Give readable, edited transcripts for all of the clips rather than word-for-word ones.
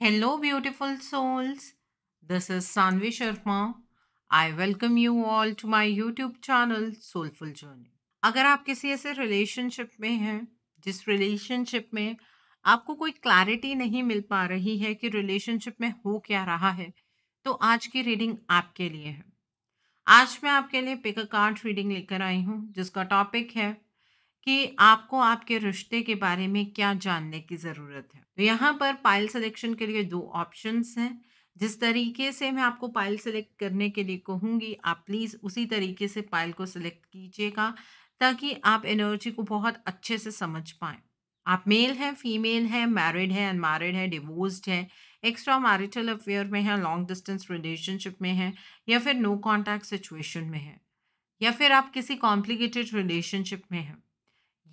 Hello, beautiful souls. This is Sanvi Sharma. I welcome you all to my YouTube channel, Soulful Journey. अगर आप किसी ऐसे relationship में हैं जिस रिलेशनशिप में आपको कोई क्लैरिटी नहीं मिल पा रही है कि रिलेशनशिप में हो क्या रहा है, तो आज की रीडिंग आपके लिए है। आज मैं आपके लिए पिक अ कार्ड रीडिंग लेकर आई हूँ जिसका टॉपिक है कि आपको आपके रिश्ते के बारे में क्या जानने की ज़रूरत है। तो यहाँ पर पाइल सिलेक्शन के लिए 2 ऑप्शंस हैं। जिस तरीके से मैं आपको पाइल सेलेक्ट करने के लिए कहूँगी, आप प्लीज़ उसी तरीके से पाइल को सेलेक्ट कीजिएगा ताकि आप एनर्जी को बहुत अच्छे से समझ पाएँ। आप मेल हैं, फीमेल हैं, मैरिड हैं, अनमैरिड हैं, डिवोर्स्ड हैं, एक्स्ट्रा मैरिटल अफेयर में हैं, लॉन्ग डिस्टेंस रिलेशनशिप में हैं या फिर नो कॉन्टैक्ट सिचुएशन में हैं या फिर आप किसी कॉम्प्लिकेटेड रिलेशनशिप में हैं।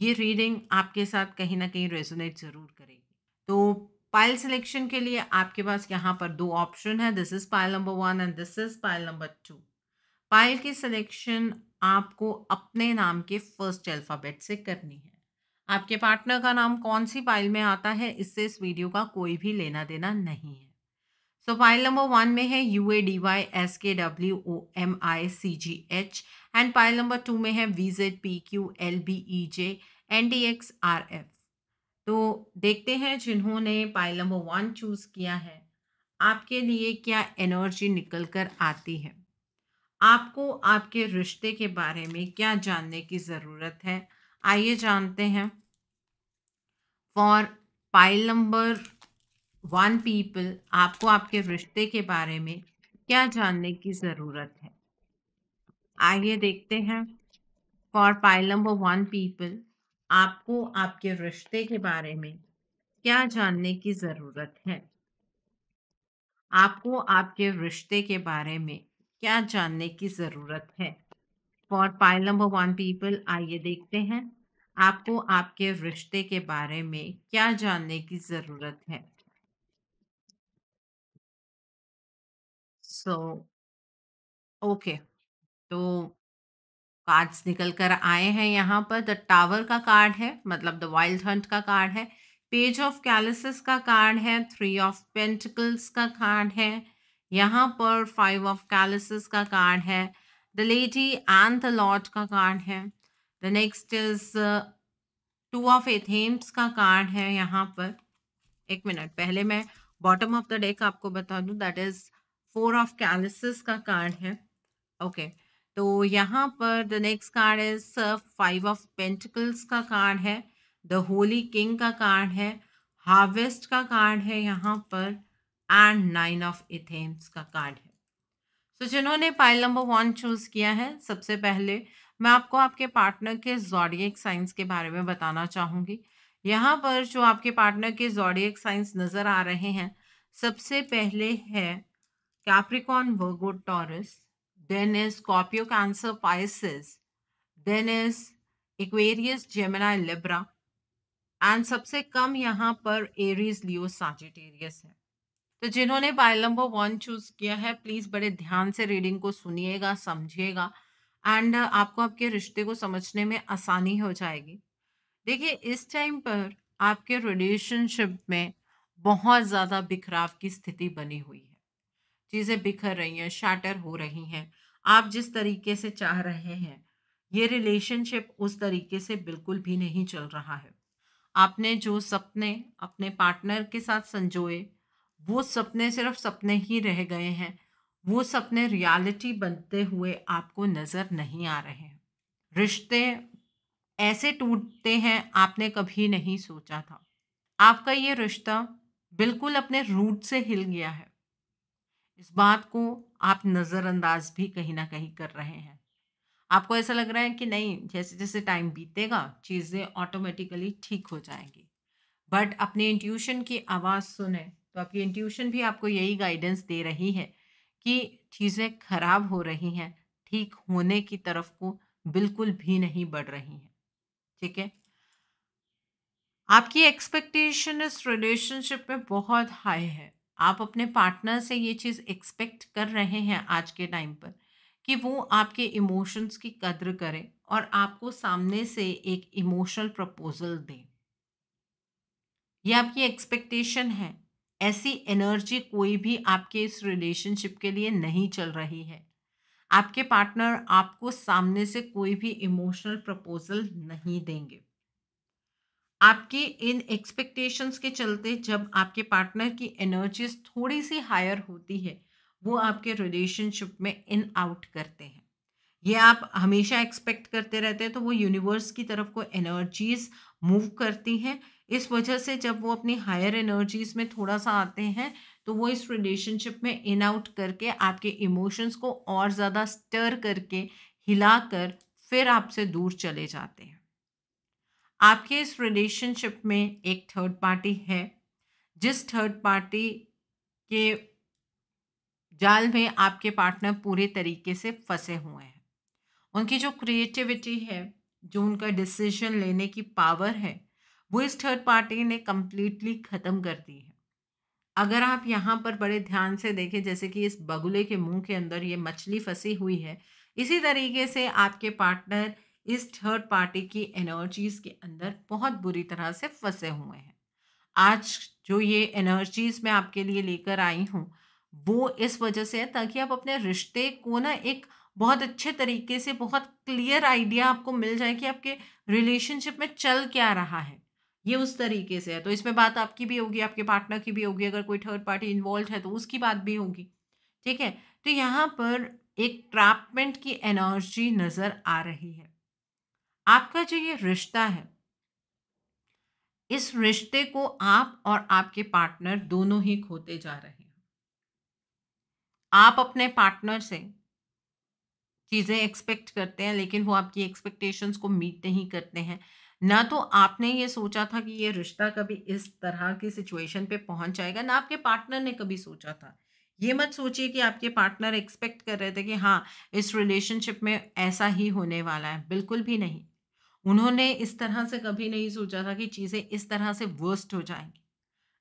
ये रीडिंग आपके साथ कहीं न कहीं रेज़ोनेट ज़रूर करेगी। तो पाइल सिलेक्शन के लिए आपके पास यहाँ पर 2 ऑप्शन है, this is pile number 1 and this is pile number 2। Pile की सिलेक्शन आपको अपने नाम के फर्स्ट अल्फ़ाबेट से करनी है। आपके पार्टनर का नाम कौन-सी पाइल में आता है, इससे इस वीडियो का कोई भी लेना-देना नहीं है। सो पाइल नंबर 1 में है UADYSKWOMICGH एंड पाइल नंबर 2 में है VZPQLBEJNDXRF। तो देखते हैं जिन्होंने पाइल नंबर 1 चूज़ किया है, आपके लिए क्या एनर्जी निकल कर आती है। आपको आपके रिश्ते के बारे में क्या जानने की ज़रूरत है, आइए जानते हैं। फॉर पाइल नंबर 1 पीपल, आपको आपके रिश्ते के बारे में क्या जानने की ज़रूरत है? आइए देखते हैं। फॉर पाइल नंबर 1 पीपल, आपको आपके रिश्ते के बारे में क्या जानने की ज़रूरत है? आपको आपके रिश्ते के बारे में क्या जानने की ज़रूरत है? फॉर पाइल नंबर 1 पीपल, आइए देखते हैं। आपको आपके रिश्ते के बारे में क्या जानने की ज़रूरत है? सो ओके, तो कार्ड्स निकल कर आए हैं यहाँ पर। द टावर का कार्ड है, मतलब द वाइल्ड हंट का कार्ड है। पेज ऑफ कैलिसिस का कार्ड है। 3 ऑफ पेंटिकल्स का कार्ड है। यहाँ पर 5 ऑफ कैलिसिस का कार्ड है। The lady and the Lord का कार्ड है। The next is 2 of athames का कार्ड है यहाँ पर। एक मिनट, पहले मैं बॉटम ऑफ द डेक आपको बता दूं, दैट इज 4 ऑफ कैलिसिस का कार्ड है। ओके, तो यहाँ पर the next card is 5 of pentacles का कार्ड है। द होली किंग का कार्ड है। हार्वेस्ट का कार्ड है यहाँ पर एंड 9 ऑफ एथेम्स का कार्ड है। तो जिन्होंने पाइल नंबर 1 चूज किया है, सबसे पहले मैं आपको आपके पार्टनर के ज़ोडिएक साइंस के बारे में बताना चाहूँगी। यहाँ पर जो आपके पार्टनर के ज़ोडिएक साइंस नज़र आ रहे हैं, सबसे पहले है Capricorn, Virgo, Taurus, then is Scorpio, Cancer, Pisces, then is Aquarius, Gemini, Libra and सबसे कम यहाँ पर एरीज, लियो, साजिटेरियस है। तो जिन्होंने पाइल नंबर 1 चूज़ किया है, प्लीज़ बड़े ध्यान से रीडिंग को सुनिएगा, समझिएगा एंड आपको आपके रिश्ते को समझने में आसानी हो जाएगी। देखिए, इस टाइम पर आपके रिलेशनशिप में बहुत ज़्यादा बिखराव की स्थिति बनी हुई है। चीज़ें बिखर रही हैं, शैटर हो रही हैं। आप जिस तरीके से चाह रहे हैं, ये रिलेशनशिप उस तरीके से बिल्कुल भी नहीं चल रहा है। आपने जो सपने अपने पार्टनर के साथ संजोए, वो सपने सिर्फ सपने ही रह गए हैं। वो सपने रियलिटी बनते हुए आपको नज़र नहीं आ रहे हैं। रिश्ते ऐसे टूटते हैं, आपने कभी नहीं सोचा था। आपका ये रिश्ता बिल्कुल अपने रूट से हिल गया है। इस बात को आप नज़रअंदाज भी कहीं न कहीं कर रहे हैं। आपको ऐसा लग रहा है कि नहीं, जैसे-जैसे टाइम बीतेगा, चीज़ें ऑटोमेटिकली ठीक हो जाएँगी। बट अपनी इंट्यूशन की आवाज़ सुने, तो आपकी इंट्यूशन भी आपको यही गाइडेंस दे रही है कि चीज़ें खराब हो रही हैं, ठीक होने की तरफ को बिल्कुल भी नहीं बढ़ रही हैं। ठीक है? आपकी एक्सपेक्टेशन इस रिलेशनशिप में बहुत हाई है। आप अपने पार्टनर से ये चीज़ एक्सपेक्ट कर रहे हैं आज के टाइम पर कि वो आपके इमोशंस की कद्र करे और आपको सामने से एक इमोशनल प्रपोज़ल दें। ये आपकी एक्सपेक्टेशन है। ऐसी एनर्जी कोई भी आपके इस रिलेशनशिप के लिए नहीं चल रही है। आपके पार्टनर आपको सामने से कोई भी इमोशनल प्रपोज़ल नहीं देंगे। आपकी इन एक्सपेक्टेशंस के चलते जब आपके पार्टनर की एनर्जीज़ थोड़ी-सी हायर होती है, वो आपके रिलेशनशिप में इन आउट करते हैं। ये आप हमेशा एक्सपेक्ट करते रहते हैं तो वो यूनिवर्स की तरफ को एनर्जीज मूव करती हैं। इस वजह से जब वो अपनी हायर एनर्जीज में थोड़ा-सा आते हैं, तो वो इस रिलेशनशिप में इन आउट करके आपके इमोशंस को और ज़्यादा स्टर करके, हिलाकर फिर आपसे दूर चले जाते हैं। आपके इस रिलेशनशिप में एक थर्ड पार्टी है, जिस थर्ड पार्टी के जाल में आपके पार्टनर पूरे तरीके से फँसे हुए हैं। उनकी जो क्रिएटिविटी है, जो उनका डिसीजन लेने की पावर है, वो इस थर्ड पार्टी ने कंप्लीटली ख़त्म कर दी है। अगर आप यहाँ पर बड़े ध्यान से देखें, जैसे कि इस बगुले के मुँह के अंदर ये मछली फँसी हुई है, इसी तरीके से आपके पार्टनर इस थर्ड पार्टी की एनर्जीज़ के अंदर बहुत बुरी तरह से फँसे हुए हैं। आज जो ये एनर्जीज़ मैं आपके लिए लेकर आई हूँ, वो इस वजह से है ताकि आप अपने रिश्ते को ना एक बहुत अच्छे तरीके से, बहुत क्लियर आइडिया आपको मिल जाए कि आपके रिलेशनशिप में चल क्या रहा है। ये उस तरीके से है। तो इसमें बात आपकी भी होगी, आपके पार्टनर की भी होगी, अगर कोई थर्ड पार्टी इन्वॉल्व्ड है तो उसकी बात भी होगी। ठीक है? तो यहाँ पर एक ट्रैपमेंट की एनर्जी नज़र आ रही है। आपका जो ये रिश्ता है, इस रिश्ते को आप और आपके पार्टनर दोनों ही खोते जा रहे हैं। आप अपने पार्टनर से चीज़ें एक्सपेक्ट करते हैं, लेकिन वो आपकी एक्सपेक्टेशंस को मीट नहीं करते हैं। ना तो आपने ये सोचा था कि ये रिश्ता कभी इस तरह की सिचुएशन पे पहुँच जाएगा, ना आपके पार्टनर ने कभी सोचा था। ये मत सोचिए कि आपके पार्टनर एक्सपेक्ट कर रहे थे कि हाँ, इस रिलेशनशिप में ऐसा ही होने वाला है, बिल्कुल भी नहीं। उन्होंने इस तरह से कभी नहीं सोचा था कि चीज़ें इस तरह से वर्स्ट हो जाएँगी।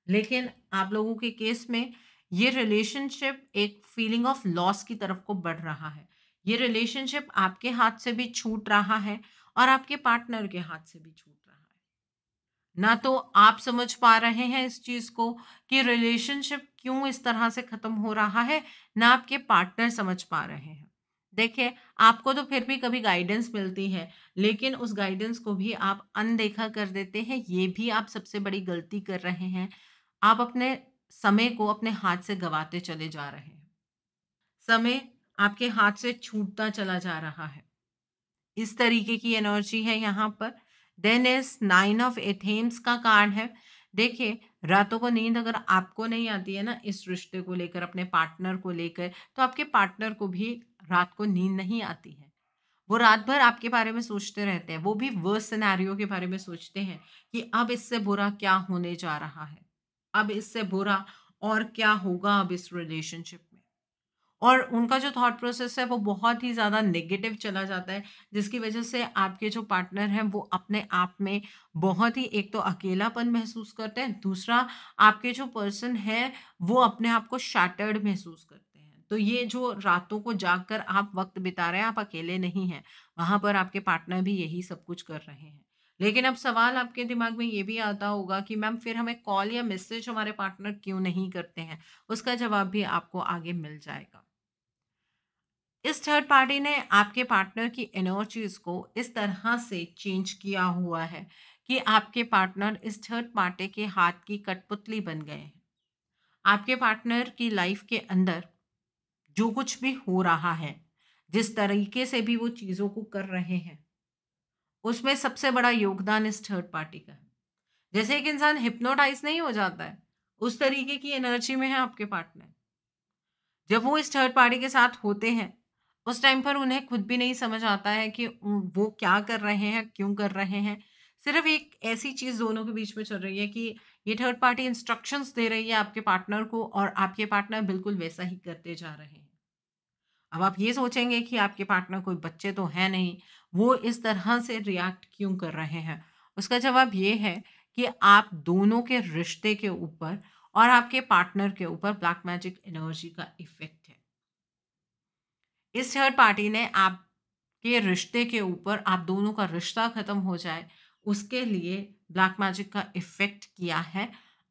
लेकिन आप लोगों के केस में ये रिलेशनशिप एक फीलिंग ऑफ लॉस की तरफ को बढ़ रहा है। ये रिलेशनशिप आपके हाथ से भी छूट रहा है और आपके पार्टनर के हाथ से भी छूट रहा है। ना तो आप समझ पा रहे हैं इस चीज़ को कि रिलेशनशिप क्यों इस तरह से ख़त्म हो रहा है, ना आपके पार्टनर समझ पा रहे हैं। देखिए, आपको तो फिर भी कभी गाइडेंस मिलती है, लेकिन उस गाइडेंस को भी आप अनदेखा कर देते हैं, ये भी आप सबसे बड़ी गलती कर रहे हैं। आप अपने समय को अपने हाथ से गँवाते चले जा रहे हैं। समय आपके हाथ से छूटता चला जा रहा है। इस तरीके की एनर्जी है यहाँ पर। देन इज़ 9 ऑफ एथेम्स का कार्ड है। देखिए, रातों को नींद अगर आपको नहीं आती है ना इस रिश्ते को लेकर, अपने पार्टनर को लेकर, तो आपके पार्टनर को भी रात को नींद नहीं आती है। वो रात भर आपके बारे में सोचते रहते हैं। वो भी वर्स्ट सिनेरियो के बारे में सोचते हैं कि अब इससे बुरा क्या होने जा रहा है? अब इससे बुरा और क्या होगा अब इस रिलेशनशिप में? और उनका जो थॉट प्रोसेस है वो बहुत ही ज़्यादा नेगेटिव चला जाता है, जिसकी वजह से आपके जो पार्टनर हैं वो अपने आप में बहुत ही, एक तो अकेलापन महसूस करते हैं, दूसरा आपके जो पर्सन है वो अपने आप को शैटर्ड महसूस करते हैं। तो ये जो रातों को जाग कर आप वक़्त बिता रहे हैं, आप अकेले नहीं हैं, वहाँ पर आपके पार्टनर भी यही सब कुछ कर रहे हैं। लेकिन अब सवाल आपके दिमाग में ये भी आता होगा कि मैम फिर हमें कॉल या मैसेज हमारे पार्टनर क्यों नहीं करते हैं? उसका जवाब भी आपको आगे मिल जाएगा। इस थर्ड पार्टी ने आपके पार्टनर की एनर्जीज को इस तरह से चेंज किया हुआ है कि आपके पार्टनर इस थर्ड पार्टी के हाथ की कठपुतली बन गए हैं। आपके पार्टनर की लाइफ के अंदर जो कुछ भी हो रहा है, जिस तरीके से भी वो चीज़ों को कर रहे हैं, उसमें सबसे बड़ा योगदान इस थर्ड पार्टी का है। जैसे एक इंसान हिप्नोटाइज नहीं हो जाता है, उस तरीके की एनर्जी में है आपके पार्टनर। जब वो इस थर्ड पार्टी के साथ होते हैं, उस टाइम पर उन्हें खुद भी नहीं समझ आता है कि वो क्या कर रहे हैं, क्यों कर रहे हैं। सिर्फ़ एक ऐसी चीज़ दोनों के बीच में चल रही है कि ये थर्ड पार्टी इंस्ट्रक्शंस दे रही है आपके पार्टनर को और आपके पार्टनर बिल्कुल वैसा ही करते जा रहे हैं। अब आप ये सोचेंगे कि आपके पार्टनर कोई बच्चे तो हैं नहीं, वो इस तरह से रिएक्ट क्यों कर रहे हैं? उसका जवाब ये है कि आप दोनों के रिश्ते के ऊपर और आपके पार्टनर के ऊपर ब्लैक मैजिक एनर्जी का इफ़ेक्ट है। इस थर्ड पार्टी ने आपके रिश्ते के ऊपर, आप दोनों का रिश्ता ख़त्म हो जाए, उसके लिए ब्लैक मैजिक का इफ़ेक्ट किया है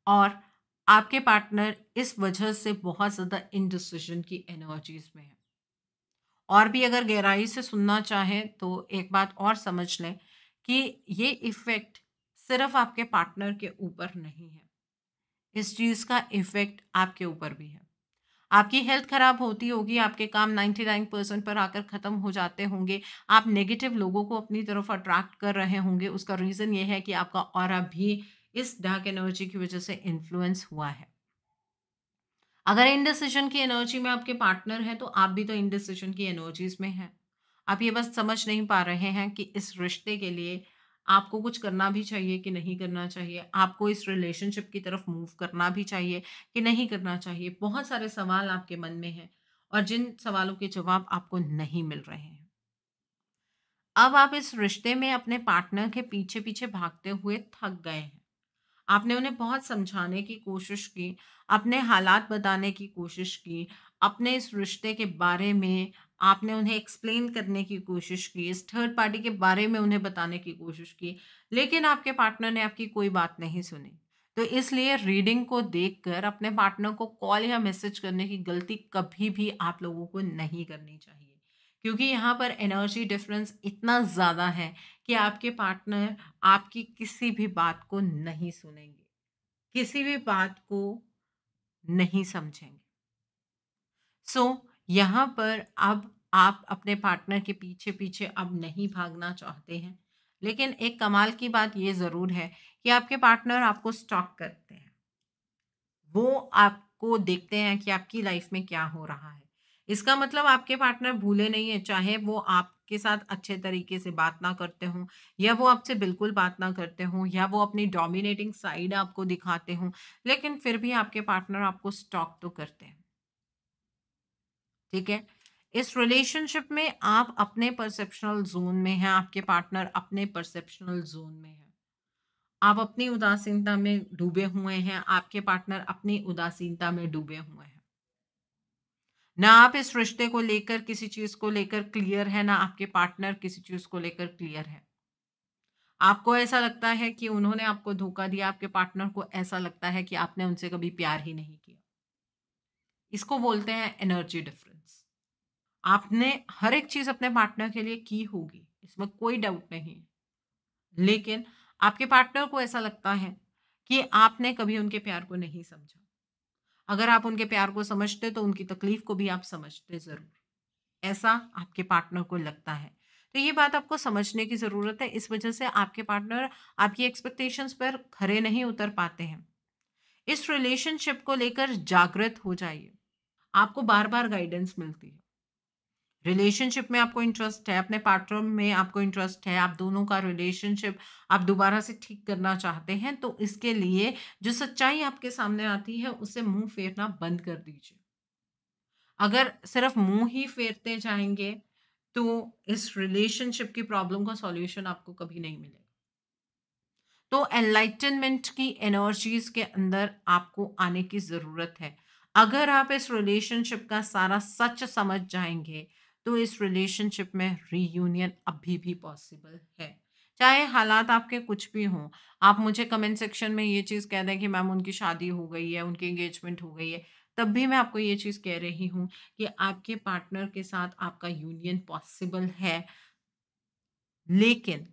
और आपके पार्टनर इस वजह से बहुत ज़्यादा इनडिसिजन की एनर्जीज़ में है। और भी अगर गहराई से सुनना चाहें तो एक बात और समझ लें कि ये इफ़ेक्ट सिर्फ़ आपके पार्टनर के ऊपर नहीं है। इस चीज़ का इफ़ेक्ट आपके ऊपर भी है। आपकी हेल्थ खराब होती होगी, आपके काम 99% पर आकर ख़त्म हो जाते होंगे, आप नेगेटिव लोगों को अपनी तरफ अट्रैक्ट कर रहे होंगे, उसका रीज़न ये है कि आपका ऑरा भी इस डार्क एनर्जी की वज़ह से इन्फ्लुएंस हुआ है। अगर इनडिसिज़न की एनर्जी में आपके पार्टनर हैं, तो आप भी तो इनडिसिज़न की एनर्जीज़ में हैं। आप ये बस समझ नहीं पा रहे हैं कि इस रिश्ते के लिए आपको कुछ करना भी चाहिए कि नहीं करना चाहिए? आपको इस रिलेशनशिप की तरफ मूव करना भी चाहिए कि नहीं करना चाहिए? बहुत सारे सवाल आपके मन में हैं और जिन सवालों के जवाब आपको नहीं मिल रहे हैं। अब आप इस रिश्ते में अपने पार्टनर के पीछे-पीछे भागते हुए थक गए हैं। आपने उन्हें बहुत समझाने की कोशिश की, अपने हालात बताने की कोशिश की, अपने इस रिश्ते के बारे में आपने उन्हें एक्सप्लेन करने की कोशिश की, इस थर्ड पार्टी के बारे में उन्हें बताने की कोशिश की, लेकिन आपके पार्टनर ने आपकी कोई बात नहीं सुनी। तो इसलिए रीडिंग को देखकर अपने पार्टनर को कॉल या मैसेज करने की गलती कभी भी आप लोगों को नहीं करनी चाहिए। क्योंकि यहाँ पर एनर्जी डिफरेंस इतना ज़्यादा है कि आपके पार्टनर आपकी किसी भी बात को नहीं सुनेंगे, किसी भी बात को नहीं समझेंगे। सो यहाँ पर अब आप अपने पार्टनर के पीछे-पीछे अब नहीं भागना चाहते हैं। लेकिन एक कमाल की बात ये ज़रूर है कि आपके पार्टनर आपको स्टॉक करते हैं। वो आपको देखते हैं कि आपकी लाइफ में क्या हो रहा है। इसका मतलब आपके पार्टनर भूले नहीं हैं, चाहे वो आपके साथ अच्छे तरीके से बात ना करते हों या वो आपसे बिल्कुल बात ना करते हों या वो अपनी डोमिनेटिंग साइड आपको दिखाते हों, लेकिन फिर भी आपके पार्टनर आपको स्टॉक तो करते हैं, ठीक है? इस रिलेशनशिप में आप अपने परसेप्शनल ज़ोन में हैं, आपके पार्टनर अपने परसेप्शनल ज़ोन में है। आप अपनी उदासीनता में डूबे हुए हैं, आपके पार्टनर अपनी उदासीनता में डूबे हुए हैं। ना आप इस रिश्ते को लेकर किसी चीज़ को लेकर क्लियर है, ना आपके पार्टनर किसी चीज़ को लेकर क्लियर है। आपको ऐसा लगता है कि उन्होंने आपको धोखा दिया, आपके पार्टनर को ऐसा लगता है कि आपने उनसे कभी प्यार ही नहीं किया। इसको बोलते हैं एनर्जी डिफरेंस। आपने हर एक चीज़ अपने पार्टनर के लिए की होगी, इसमें कोई डाउट नहीं है। लेकिन आपके पार्टनर को ऐसा लगता है कि आपने कभी उनके प्यार को नहीं समझा। अगर आप उनके प्यार को समझते तो उनकी तकलीफ को भी आप समझते ज़रूर। ऐसा आपके पार्टनर को लगता है। तो ये बात आपको समझने की ज़रूरत है। इस वजह से आपके पार्टनर आपकी एक्सपेक्टेशंस पर खरे नहीं उतर पाते हैं। इस रिलेशनशिप को लेकर जागृत हो जाइए। आपको बार-बार गाइडेंस मिलती है। रिलेशनशिप में आपको इंटरेस्ट है, अपने पार्टनर में आपको इंटरेस्ट है, आप दोनों का रिलेशनशिप आप दोबारा से ठीक करना चाहते हैं, तो इसके लिए जो सच्चाई आपके सामने आती है, उससे मुँह फेरना बंद कर दीजिए। अगर सिर्फ मुँह ही फेरते जाएँगे, तो इस रिलेशनशिप की प्रॉब्लम का सॉल्यूशन आपको कभी नहीं मिलेगा। तो एनलाइटनमेंट की एनर्जीज़ के अंदर आपको आने की ज़रूरत है। अगर आप इस रिलेशनशिप का सारा सच समझ जाएँगे, तो इस रिलेशनशिप में रीयूनियन अभी भी पॉसिबल है। चाहे हालात आपके कुछ भी हों, आप मुझे कमेंट सेक्शन में ये चीज़ कह दें कि मैम उनकी शादी हो गई है, उनकी एंगेजमेंट हो गई है, तब भी मैं आपको ये चीज़ कह रही हूँ कि आपके पार्टनर के साथ आपका यूनियन पॉसिबल है, लेकिन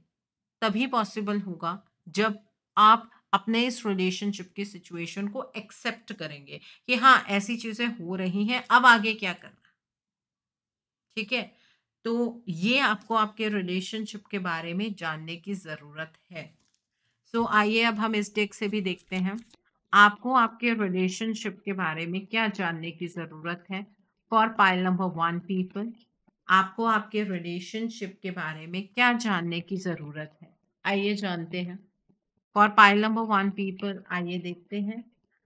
तभी पॉसिबल होगा जब आप अपने इस रिलेशनशिप की सिचुएशन को एक्सेप्ट करेंगे कि हाँ, ऐसी चीज़ें हो रही हैं, अब आगे क्या करना है, ठीक है? तो ये आपको आपके रिलेशनशिप के बारे में जानने की ज़रूरत है। सो आइए अब हम इस डेक से भी देखते हैं। आपको आपके रिलेशनशिप के बारे में क्या जानने की ज़रूरत है? फॉर पाइल नंबर 1 पीपल, आपको आपके रिलेशनशिप के बारे में क्या जानने की ज़रूरत है? आइए जानते हैं। फॉर पाइल नंबर 1 पीपल, आइए देखते हैं।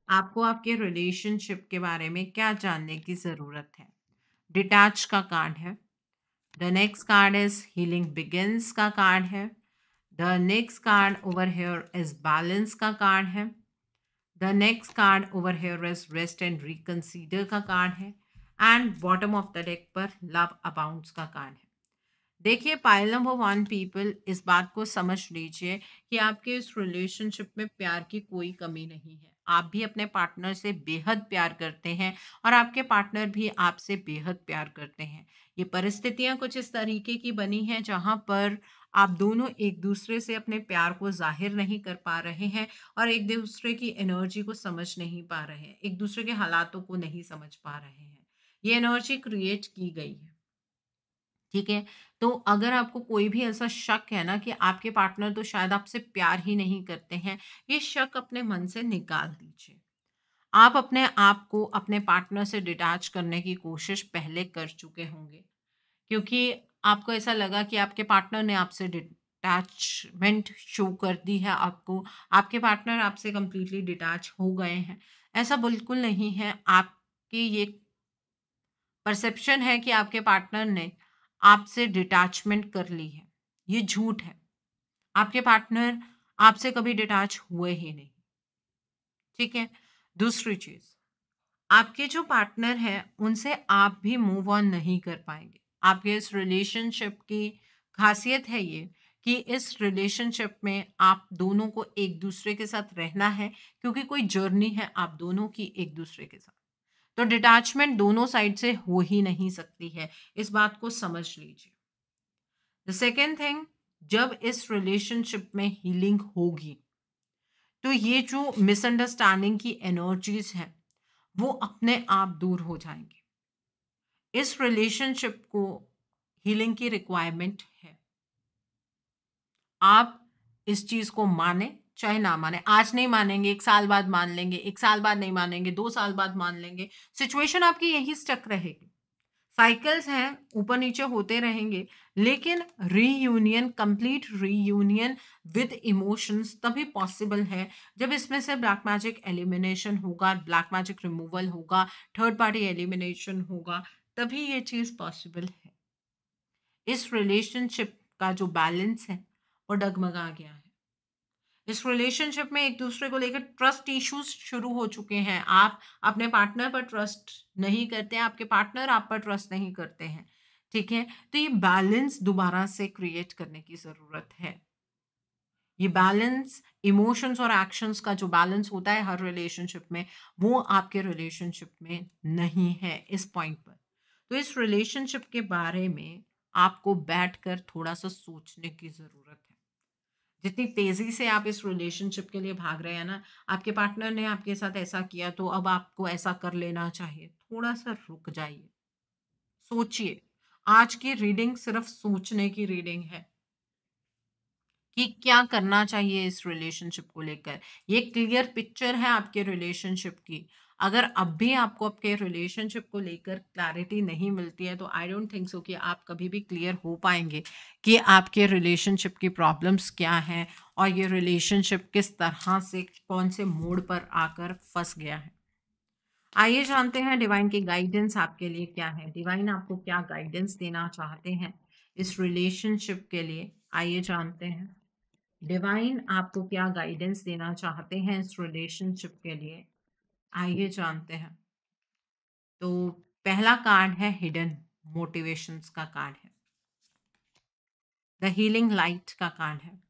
आपको आपके रिलेशनशिप के बारे में क्या जानने की ज़रूरत है? डिटैच का कार्ड है। The next card is healing begins का कार्ड है। The next card over here is balance का कार्ड है। The next card over here is rest and reconsider का कार्ड है। And bottom of the deck पर love abounds का card है। देखिए, पाइल नंबर 1 पीपल, इस बात को समझ लीजिए कि आपके इस रिलेशनशिप में प्यार की कोई कमी नहीं है। आप भी अपने पार्टनर से बेहद प्यार करते हैं और आपके पार्टनर भी आपसे बेहद प्यार करते हैं। ये परिस्थितियाँ कुछ इस तरीके की बनी हैं जहाँ पर आप दोनों एक-दूसरे से अपने प्यार को ज़ाहिर नहीं कर पा रहे हैं और एक-दूसरे की एनर्जी को समझ नहीं पा रहे हैं, एक-दूसरे के हालातों को नहीं समझ पा रहे हैं। ये एनर्जी क्रिएट की गई है। ठीक है? तो अगर आपको कोई भी ऐसा शक है ना कि आपके पार्टनर तो शायद आपसे प्यार ही नहीं करते हैं, ये शक अपने मन से निकाल दीजिए। आप अपने आप को अपने पार्टनर से डिटैच करने की कोशिश पहले कर चुके होंगे, क्योंकि आपको ऐसा लगा कि आपके पार्टनर ने आपसे डिटैचमेंट शो कर दी है आपको, आपके पार्टनर आपसे कंप्लीटली डिटैच हो गए हैं। ऐसा बिल्कुल नहीं है, आपकी ये परसेप्शन है कि आपके पार्टनर ने आपसे डिटैचमेंट कर ली है, ये झूठ है। आपके पार्टनर आपसे कभी डिटैच हुए ही नहीं, ठीक है? दूसरी चीज़, आपके जो पार्टनर हैं, उनसे आप भी मूव ऑन नहीं कर पाएँगे। आपके इस रिलेशनशिप की ख़ासियत है ये कि इस रिलेशनशिप में आप दोनों को एक-दूसरे के साथ रहना है, क्योंकि कोई जर्नी है आप दोनों की एक-दूसरे के साथ। तो डिटैचमेंट दोनों साइड से हो ही नहीं सकती है, इस बात को समझ लीजिए। द सेकंड थिंग, जब इस रिलेशनशिप में हीलिंग होगी, तो ये जो मिसअंडरस्टैंडिंग की एनर्जीज़ हैं, वो अपने आप दूर हो जाएँगी। इस रिलेशनशिप को हीलिंग की रिक्वायरमेंट है। आप इस चीज़ को मानें, चाहे ना मानें। आज नहीं मानेंगे, 1 साल बाद मान लेंगे, 1 साल बाद नहीं मानेंगे, 2 साल बाद मान लेंगे। सिचुएशन आपकी यहीं स्टक रहेगी। साइकिल्स हैं, ऊपर-नीचे होते रहेंगे, लेकिन reunion, complete reunion with emotions तभी पॉसिबल है, जब इसमें से ब्लैक मैजिक एलिमिनेशन होगा, ब्लैक मैजिक रिमूवल होगा, थर्ड पार्टी एलिमिनेशन होगा, तभी ये चीज़ पॉसिबल है। इस रिलेशनशिप का जो बैलेंस है, वो डगमगा गया है। इस रिलेशनशिप में एक-दूसरे को लेकर ट्रस्ट इश्यूज़ शुरू हो चुके हैं। आप अपने पार्टनर पर ट्रस्ट नहीं करते हैं, आपके पार्टनर आप पर ट्रस्ट नहीं करते हैं, ठीक है? तो ये बैलेंस दोबारा से क्रिएट करने की ज़रूरत है। ये बैलेंस इमोशंस और एक्शंस का जो बैलेंस होता है हर रिलेशनशिप में, वो आपके रिलेशनशिप में नहीं है इस पॉइंट पर। तो इस रिलेशनशिप के बारे में आपको बैठकर थोड़ा-सा सोचने की ज़रूरत है। जितनी तेज़ी से आप इस रिलेशनशिप के लिए भाग रहे हैं ना, आपके पार्टनर ने आपके साथ ऐसा किया तो अब आपको ऐसा कर लेना चाहिए। थोड़ा-सा रुक जाइए, सोचिए। आज की रीडिंग सिर्फ़ सोचने की रीडिंग है कि क्या करना चाहिए इस रिलेशनशिप को लेकर। ये क्लियर पिक्चर है आपके रिलेशनशिप की। अगर अब भी आपको आपके रिलेशनशिप को लेकर क्लैरिटी नहीं मिलती है, तो आई डोंट थिंक सो कि आप कभी भी क्लियर हो पाएँगे कि आपके रिलेशनशिप की प्रॉब्लम्स क्या हैं और ये रिलेशनशिप किस तरह से कौन से मोड़ पर आकर फँस गया है। आइए जानते हैं डिवाइन की गाइडेंस आपके लिए क्या है? डिवाइन आपको क्या गाइडेंस देना चाहते हैं इस रिलेशनशिप के लिए? आइए जानते हैं। डिवाइन आपको क्या गाइडेंस देना चाहते हैं इस रिलेशनशिप के लिए? आइए जानते हैं। तो पहला कार्ड है हिडन मोटिवेशंस का कार्ड है। द हीलिंग लाइट का कार्ड है।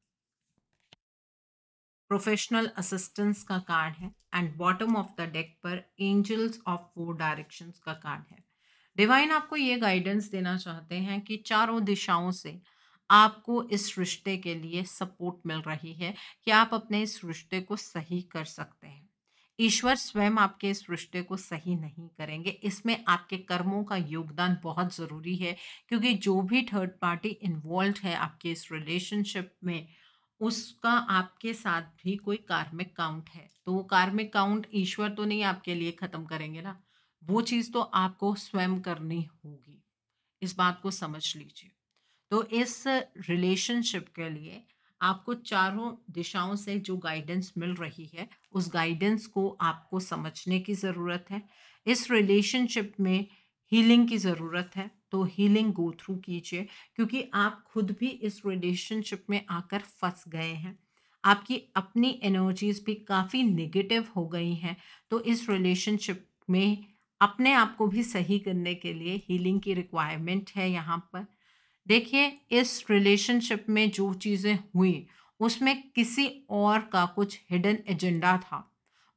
प्रोफेशनल असिस्टेंस का कार्ड है and bottom of the deck पर एंजल्स ऑफ 4 डायरेक्शंस का कार्ड है। डिवाइन आपको ये गाइडेंस देना चाहते हैं कि चारों दिशाओं से आपको इस रिश्ते के लिए सपोर्ट मिल रही है कि आप अपने इस रिश्ते को सही कर सकते हैं। ईश्वर स्वयं आपके इस रिश्ते को सही नहीं करेंगे, इसमें आपके कर्मों का योगदान बहुत ज़रूरी है, क्योंकि जो भी थर्ड पार्टी इन्वॉल्व है आपके इस रिलेशनशिप में, उसका आपके साथ भी कोई कार्मिक काउंट है। तो वो कार्मिक काउंट ईश्वर तो नहीं आपके लिए ख़त्म करेंगे ना, वो चीज़ तो आपको स्वयं करनी होगी। इस बात को समझ लीजिए। तो इस रिलेशनशिप के लिए आपको चारों दिशाओं से जो गाइडेंस मिल रही है, उस गाइडेंस को आपको समझने की ज़रूरत है। इस रिलेशनशिप में हीलिंग की ज़रूरत है, तो हीलिंग गो थ्रू कीजिए, क्योंकि आप खुद भी इस रिलेशनशिप में आकर फँस गए हैं। आपकी अपनी एनर्जीज़ भी काफ़ी नेगेटिव हो गई हैं, तो इस रिलेशनशिप में अपने आप को भी सही करने के लिए हीलिंग की रिक्वायरमेंट है यहाँ पर। देखिए, इस रिलेशनशिप में जो चीज़ें हुई, उसमें किसी और का कुछ हिडन एजेंडा था।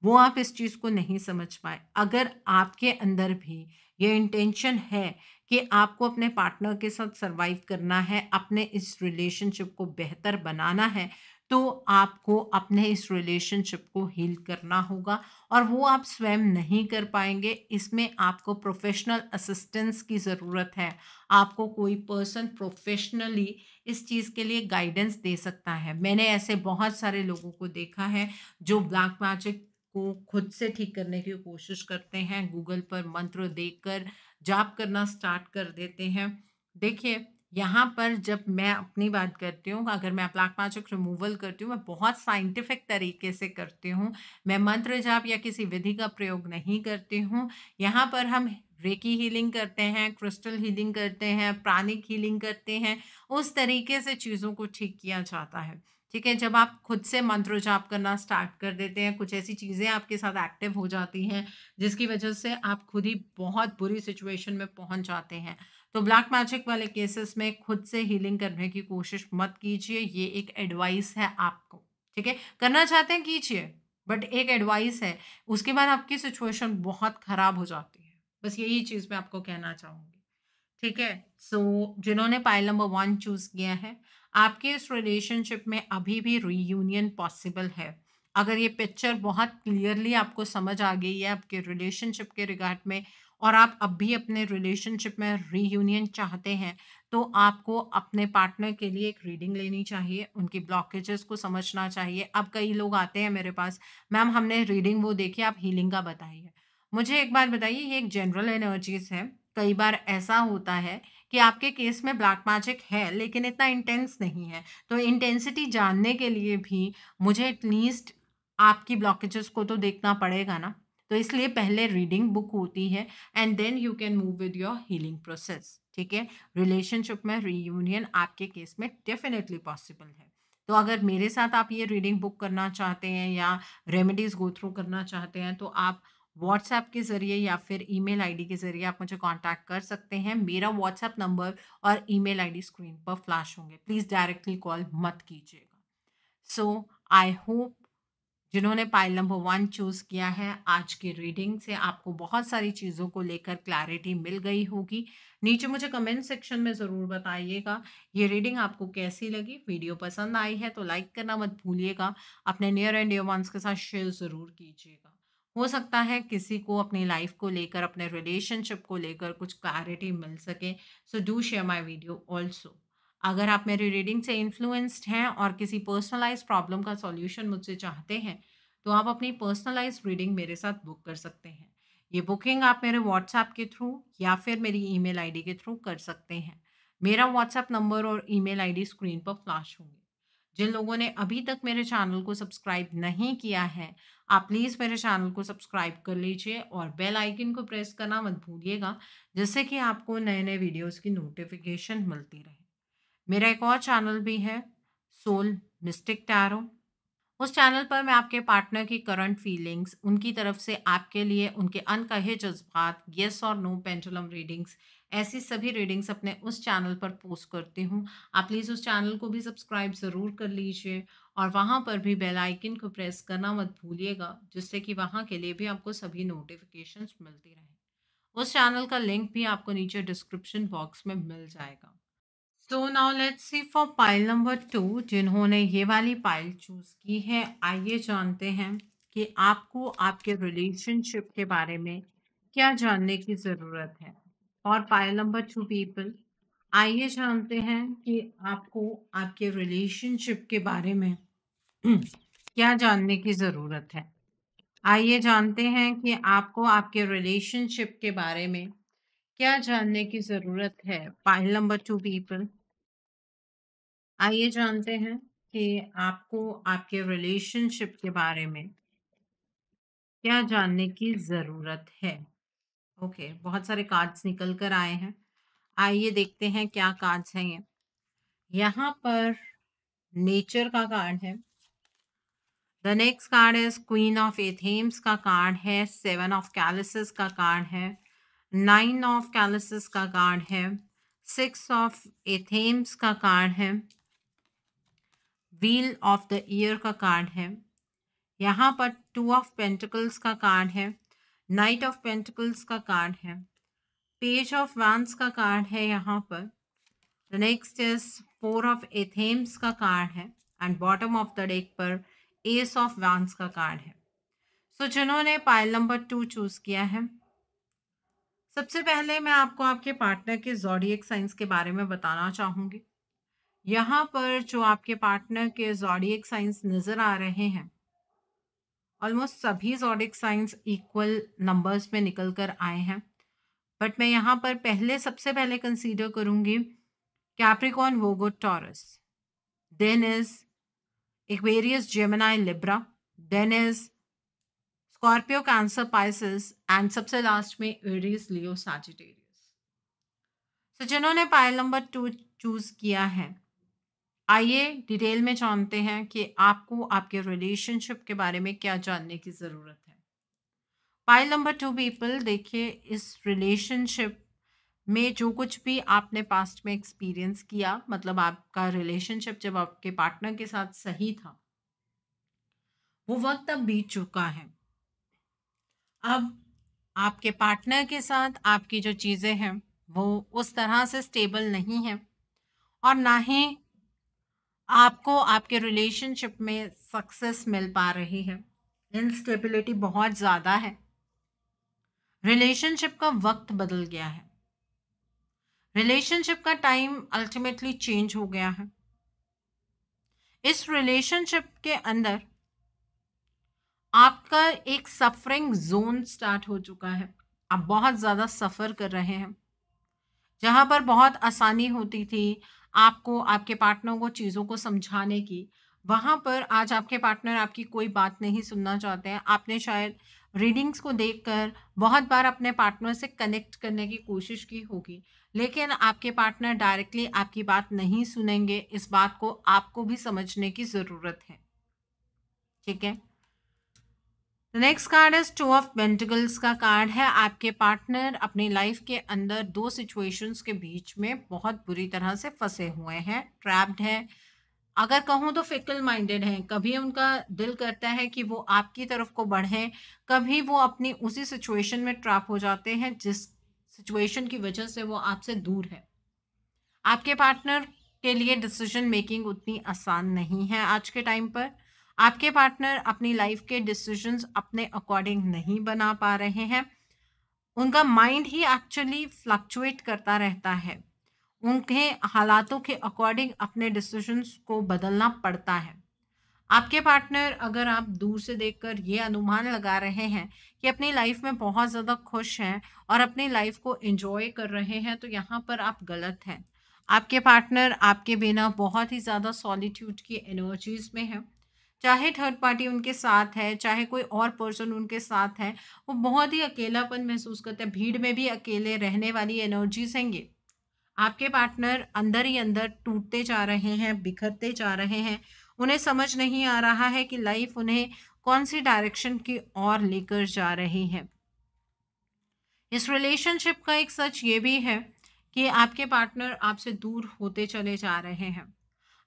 वो आप इस चीज़ को नहीं समझ पाए। अगर आपके अंदर भी ये इंटेंशन है कि आपको अपने पार्टनर के साथ सर्वाइव करना है, अपने इस रिलेशनशिप को बेहतर बनाना है, तो आपको अपने इस रिलेशनशिप को हील करना होगा और वो आप स्वयं नहीं कर पाएँगे। इसमें आपको प्रोफ़ेशनल असिस्टेंस की ज़रूरत है। आपको कोई पर्सन प्रोफेशनली इस चीज़ के लिए गाइडेंस दे सकता है। मैंने ऐसे बहुत सारे लोगों को देखा है जो ब्लैक मैजिक को खुद से ठीक करने की कोशिश करते हैं। गूगल पर मंत्र देखकर जाप करना स्टार्ट कर देते हैं। देखिए, यहाँ पर जब मैं अपनी बात करती हूँ, अगर मैं ब्लैक मैजिक रिमूवल करती हूँ, मैं बहुत साइंटिफिक तरीके से करती हूँ। मैं मंत्र जाप या किसी विधि का प्रयोग नहीं करती हूँ। यहाँ पर हम रेकी हीलिंग करते हैं, क्रिस्टल हीलिंग करते हैं, प्राणिक हीलिंग करते हैं, उस तरीके से चीज़ों को ठीक किया जाता है। ठीक है? जब आप खुद से मंत्र जाप करना स्टार्ट कर देते हैं, कुछ ऐसी चीज़ें आपके साथ एक्टिव हो जाती हैं, जिसकी वजह से आप खुद ही बहुत बुरी सिचुएशन में पहुँच जाते हैं। तो ब्लैक मैजिक वाले केसेस में खुद से हीलिंग करने की कोशिश मत कीजिए, ये एक एडवाइस है आपको। ठीक है? करना चाहते हैं कीजिए, बट एक एडवाइस है, उसके बाद आपकी सिचुएशन बहुत खराब हो जाती है। बस यही चीज़ मैं आपको कहना चाहूँगी। ठीक है? सो जिन्होंने पाइल नंबर 1 चूज़ किया है, आपके इस रिलेशनशिप में अभी भी रीयूनियन पॉसिबल है। अगर ये पिक्चर बहुत क्लियरली आपको समझ आ गई है आपके रिलेशनशिप के रिगार्ड में और आप अब भी अपने रिलेशनशिप में रीयूनियन चाहते हैं, तो आपको अपने पार्टनर के लिए एक रीडिंग लेनी चाहिए, उनकी ब्लॉकेजेस को समझना चाहिए। अब कई लोग आते हैं मेरे पास, मैम हमने रीडिंग वो देखी, आप हीलिंग का बताइए। मुझे एक बात बताइए, ये एक जनरल एनर्जीज़ है। कई बार ऐसा होता है कि आपके केस में ब्लैक मैजिक है, लेकिन इतना इंटेंस नहीं है। तो इंटेंसिटी जानने के लिए भी मुझे एटलीस्ट आपकी ब्लॉकेजेस को तो देखना पड़ेगा ना। तो इसलिए पहले रीडिंग बुक होती है and then you can move with your healing process. ठीक है? रिलेशनशिप में रीयूनियन आपके केस में डेफ़िनिटली पॉसिबल है। तो अगर मेरे साथ आप ये रीडिंग बुक करना चाहते हैं या रेमेडीज़ गो थ्रू करना चाहते हैं, तो आप व्हाट्सएप के ज़रिए या फिर ईमेल आईडी के ज़रिए आप मुझे कांटेक्ट कर सकते हैं। मेरा व्हाट्सएप नंबर और ईमेल आईडी स्क्रीन पर फ्लैश होंगे। प्लीज़ डायरेक्टली कॉल मत कीजिएगा। सो आई होप जिन्होंने पाइल नंबर 1 चूज़ किया है, आज की रीडिंग से आपको बहुत सारी चीज़ों को लेकर क्लैरिटी मिल गई होगी। नीचे मुझे कमेंट सेक्शन में ज़रूर बताइएगा, ये रीडिंग आपको कैसी लगी? वीडियो पसंद आई है तो लाइक करना मत भूलिएगा। अपने नियर एंड डियर वन्स के साथ शेयर ज़रूर कीजिएगा। हो सकता है किसी को अपनी लाइफ़ को लेकर, अपने रिलेशनशिप को लेकर कुछ क्लैरिटी मिल सके। So do share my video also. अगर आप मेरी रीडिंग से इन्फ्लुएंस्ड हैं और किसी पर्सनलाइज़्ड प्रॉब्लम का सॉल्यूशन मुझसे चाहते हैं, तो आप अपनी पर्सनलाइज़्ड रीडिंग मेरे साथ बुक कर सकते हैं। ये बुकिंग आप मेरे व्हाट्सएप के थ्रू या फिर मेरी ईमेल आईडी के थ्रू कर सकते हैं। मेरा व्हाट्सएप नंबर और ईमेल आईडी स्क्रीन पर फ्लैश होंगे। जिन लोगों ने अभी तक मेरे चैनल को सब्सक्राइब नहीं किया है, आप प्लीज़ मेरे चैनल को सब्सक्राइब कर लीजिए और बेल आइकन को प्रेस करना मत भूलिएगा, जिससे कि आपको नए-नए वीडियोज़ की नोटिफ़िकेशन मिलती रहे। मेरा एक और चैनल भी है, सोल मिस्टिक टैरो। उस चैनल पर मैं आपके पार्टनर की करंट फीलिंग्स, उनकी तरफ से आपके लिए उनके अनकहे जज़्बात, येस और नो पेंडुलम रीडिंग्स, ऐसी सभी रीडिंग्स अपने उस चैनल पर पोस्ट करती हूँ। आप प्लीज़ उस चैनल को भी सब्सक्राइब ज़रूर कर लीजिए और वहाँ पर भी बेल आइकन को प्रेस करना मत भूलिएगा, जिससे कि वहाँ के लिए भी आपको सभी नोटिफ़िकेशंस मिलती रहें। उस चैनल का लिंक भी आपको नीचे डिस्क्रिप्शन बॉक्स में मिल जाएगा। So now let's see for pile number 2 जिन्होंने ये वाली पाइल चूज की है। आइए जानते हैं कि आपको आपके रिलेशनशिप के बारे में क्या जानने की ज़रूरत है। और पाइल नंबर 2 पीपल, आइए जानते हैं कि आपको आपके रिलेशनशिप के बारे में क्या जानने की ज़रूरत है। आइए जानते हैं कि आपको आपके रिलेशनशिप के बारे में क्या जानने की ज़रूरत है। पाइल नंबर 2 पीपल, आइए जानते हैं कि आपको आपके रिलेशनशिप के बारे में क्या जानने की ज़रूरत है। ओके, बहुत सारे कार्ड्स निकल कर आए हैं। आइए देखते हैं क्या कार्ड्स हैं ये। यहाँ पर नेचर का कार्ड है। The next card is queen of athames का कार्ड है। 7 ऑफ कैलिसेस का कार्ड है। 9 ऑफ कैलिसेस का कार्ड है। सिक्स ऑफ एथेम्स का कार्ड है, व्हील ऑफ द ईयर का कार्ड है, यहाँ पर टू ऑफ पेंटिकल्स का कार्ड है, नाइट ऑफ पेंटिकल्स का कार्ड है, पेज ऑफ वांस का कार्ड है यहाँ पर। The next is four of athames का कार्ड है and bottom of the deck पर एस ऑफ वांस का कार्ड है। सो जिन्होंने पाइल नंबर 2 चूज किया है, सबसे पहले मैं आपको आपके पार्टनर के ज़ोडिएक साइंस के बारे में बताना चाहूँगी। यहाँ पर जो आपके पार्टनर के ज़ोडिएक साइंस नज़र आ रहे हैं, ऑलमोस्ट सभी ज़ोडिएक साइंस इक्वल नंबर्स में निकल कर आए हैं। बट मैं यहाँ पर सबसे पहले कंसीडर करूँगी Capricorn, Virgo, Taurus, then is Aquarius, Gemini, Libra, then is Scorpio, Cancer, Pisces and सबसे लास्ट में एरीज, लियो, सैजिटेरियस। तो जिन्होंने पाइल नंबर 2 चूज किया है, आइए डिटेल में जानते हैं कि आपको आपके रिलेशनशिप के बारे में क्या जानने की ज़रूरत है। पाइल नंबर 2 पीपल, देखिए इस रिलेशनशिप में जो कुछ भी आपने पास्ट में एक्सपीरियंस किया, मतलब आपका रिलेशनशिप जब आपके पार्टनर के साथ सही था, वो वक्त अब बीत चुका है। अब आपके पार्टनर के साथ आपकी जो चीज़ें हैं वो उस तरह से स्टेबल नहीं है और ना ही आपको आपके रिलेशनशिप में सक्सेस मिल पा रही है। इनस्टेबिलिटी बहुत ज़्यादा है। रिलेशनशिप का वक्त बदल गया है। रिलेशनशिप का टाइम अल्टीमेटली चेंज हो गया है। इस रिलेशनशिप के अंदर आपका एक सफरिंग जोन स्टार्ट हो चुका है। आप बहुत ज़्यादा सफ़र कर रहे हैं। जहाँ पर बहुत आसानी होती थी आपको आपके पार्टनर को चीज़ों को समझाने की, वहाँ पर आज आपके पार्टनर आपकी कोई बात नहीं सुनना चाहते हैं। आपने शायद रीडिंग्स को देखकर बहुत बार अपने पार्टनर से कनेक्ट करने की कोशिश की होगी, लेकिन आपके पार्टनर डायरेक्टली आपकी बात नहीं सुनेंगे। इस बात को आपको भी समझने की ज़रूरत है, ठीक है? Next card is to of pentacles का कार्ड है। आपके पार्टनर अपनी लाइफ के अंदर दो सिचुएशंस के बीच में बहुत बुरी तरह से फंसे हुए हैं, ट्रैप्ड हैं। अगर कहूँ तो फिकल माइंडेड हैं। कभी उनका दिल करता है कि वो आपकी तरफ को बढ़ें, कभी वो अपनी उसी सिचुएशन में ट्रैप हो जाते हैं जिस सिचुएशन की वजह से वो आपसे दूर है। आपके पार्टनर के लिए डिसीजन मेकिंग उतनी आसान नहीं है आज के टाइम पर। आपके पार्टनर अपनी लाइफ के डिसीजंस अपने अकॉर्डिंग नहीं बना पा रहे हैं। उनका माइंड ही एक्चुअली फ्लक्चुएट करता रहता है। उन्हें हालातों के अकॉर्डिंग अपने डिसीजंस को बदलना पड़ता है। आपके पार्टनर, अगर आप दूर से देखकर ये अनुमान लगा रहे हैं कि अपनी लाइफ में बहुत ज़्यादा खुश हैं और अपनी लाइफ को एंजॉय कर रहे हैं, तो यहाँ पर आप गलत हैं। आपके पार्टनर आपके बिना बहुत ही ज़्यादा सॉलिट्यूड की एनर्जीज में है। चाहे थर्ड पार्टी उनके साथ है, चाहे कोई और पर्सन उनके साथ है, वो बहुत ही अकेलापन महसूस करते हैं। भीड़ में भी अकेले रहने वाली एनर्जीज हैं ये। आपके पार्टनर अंदर ही अंदर टूटते जा रहे हैं, बिखरते जा रहे हैं। उन्हें समझ नहीं आ रहा है कि लाइफ उन्हें कौन सी डायरेक्शन की ओर लेकर जा रही है। इस रिलेशनशिप का एक सच ये भी है कि आपके पार्टनर आपसे दूर होते चले जा रहे हैं।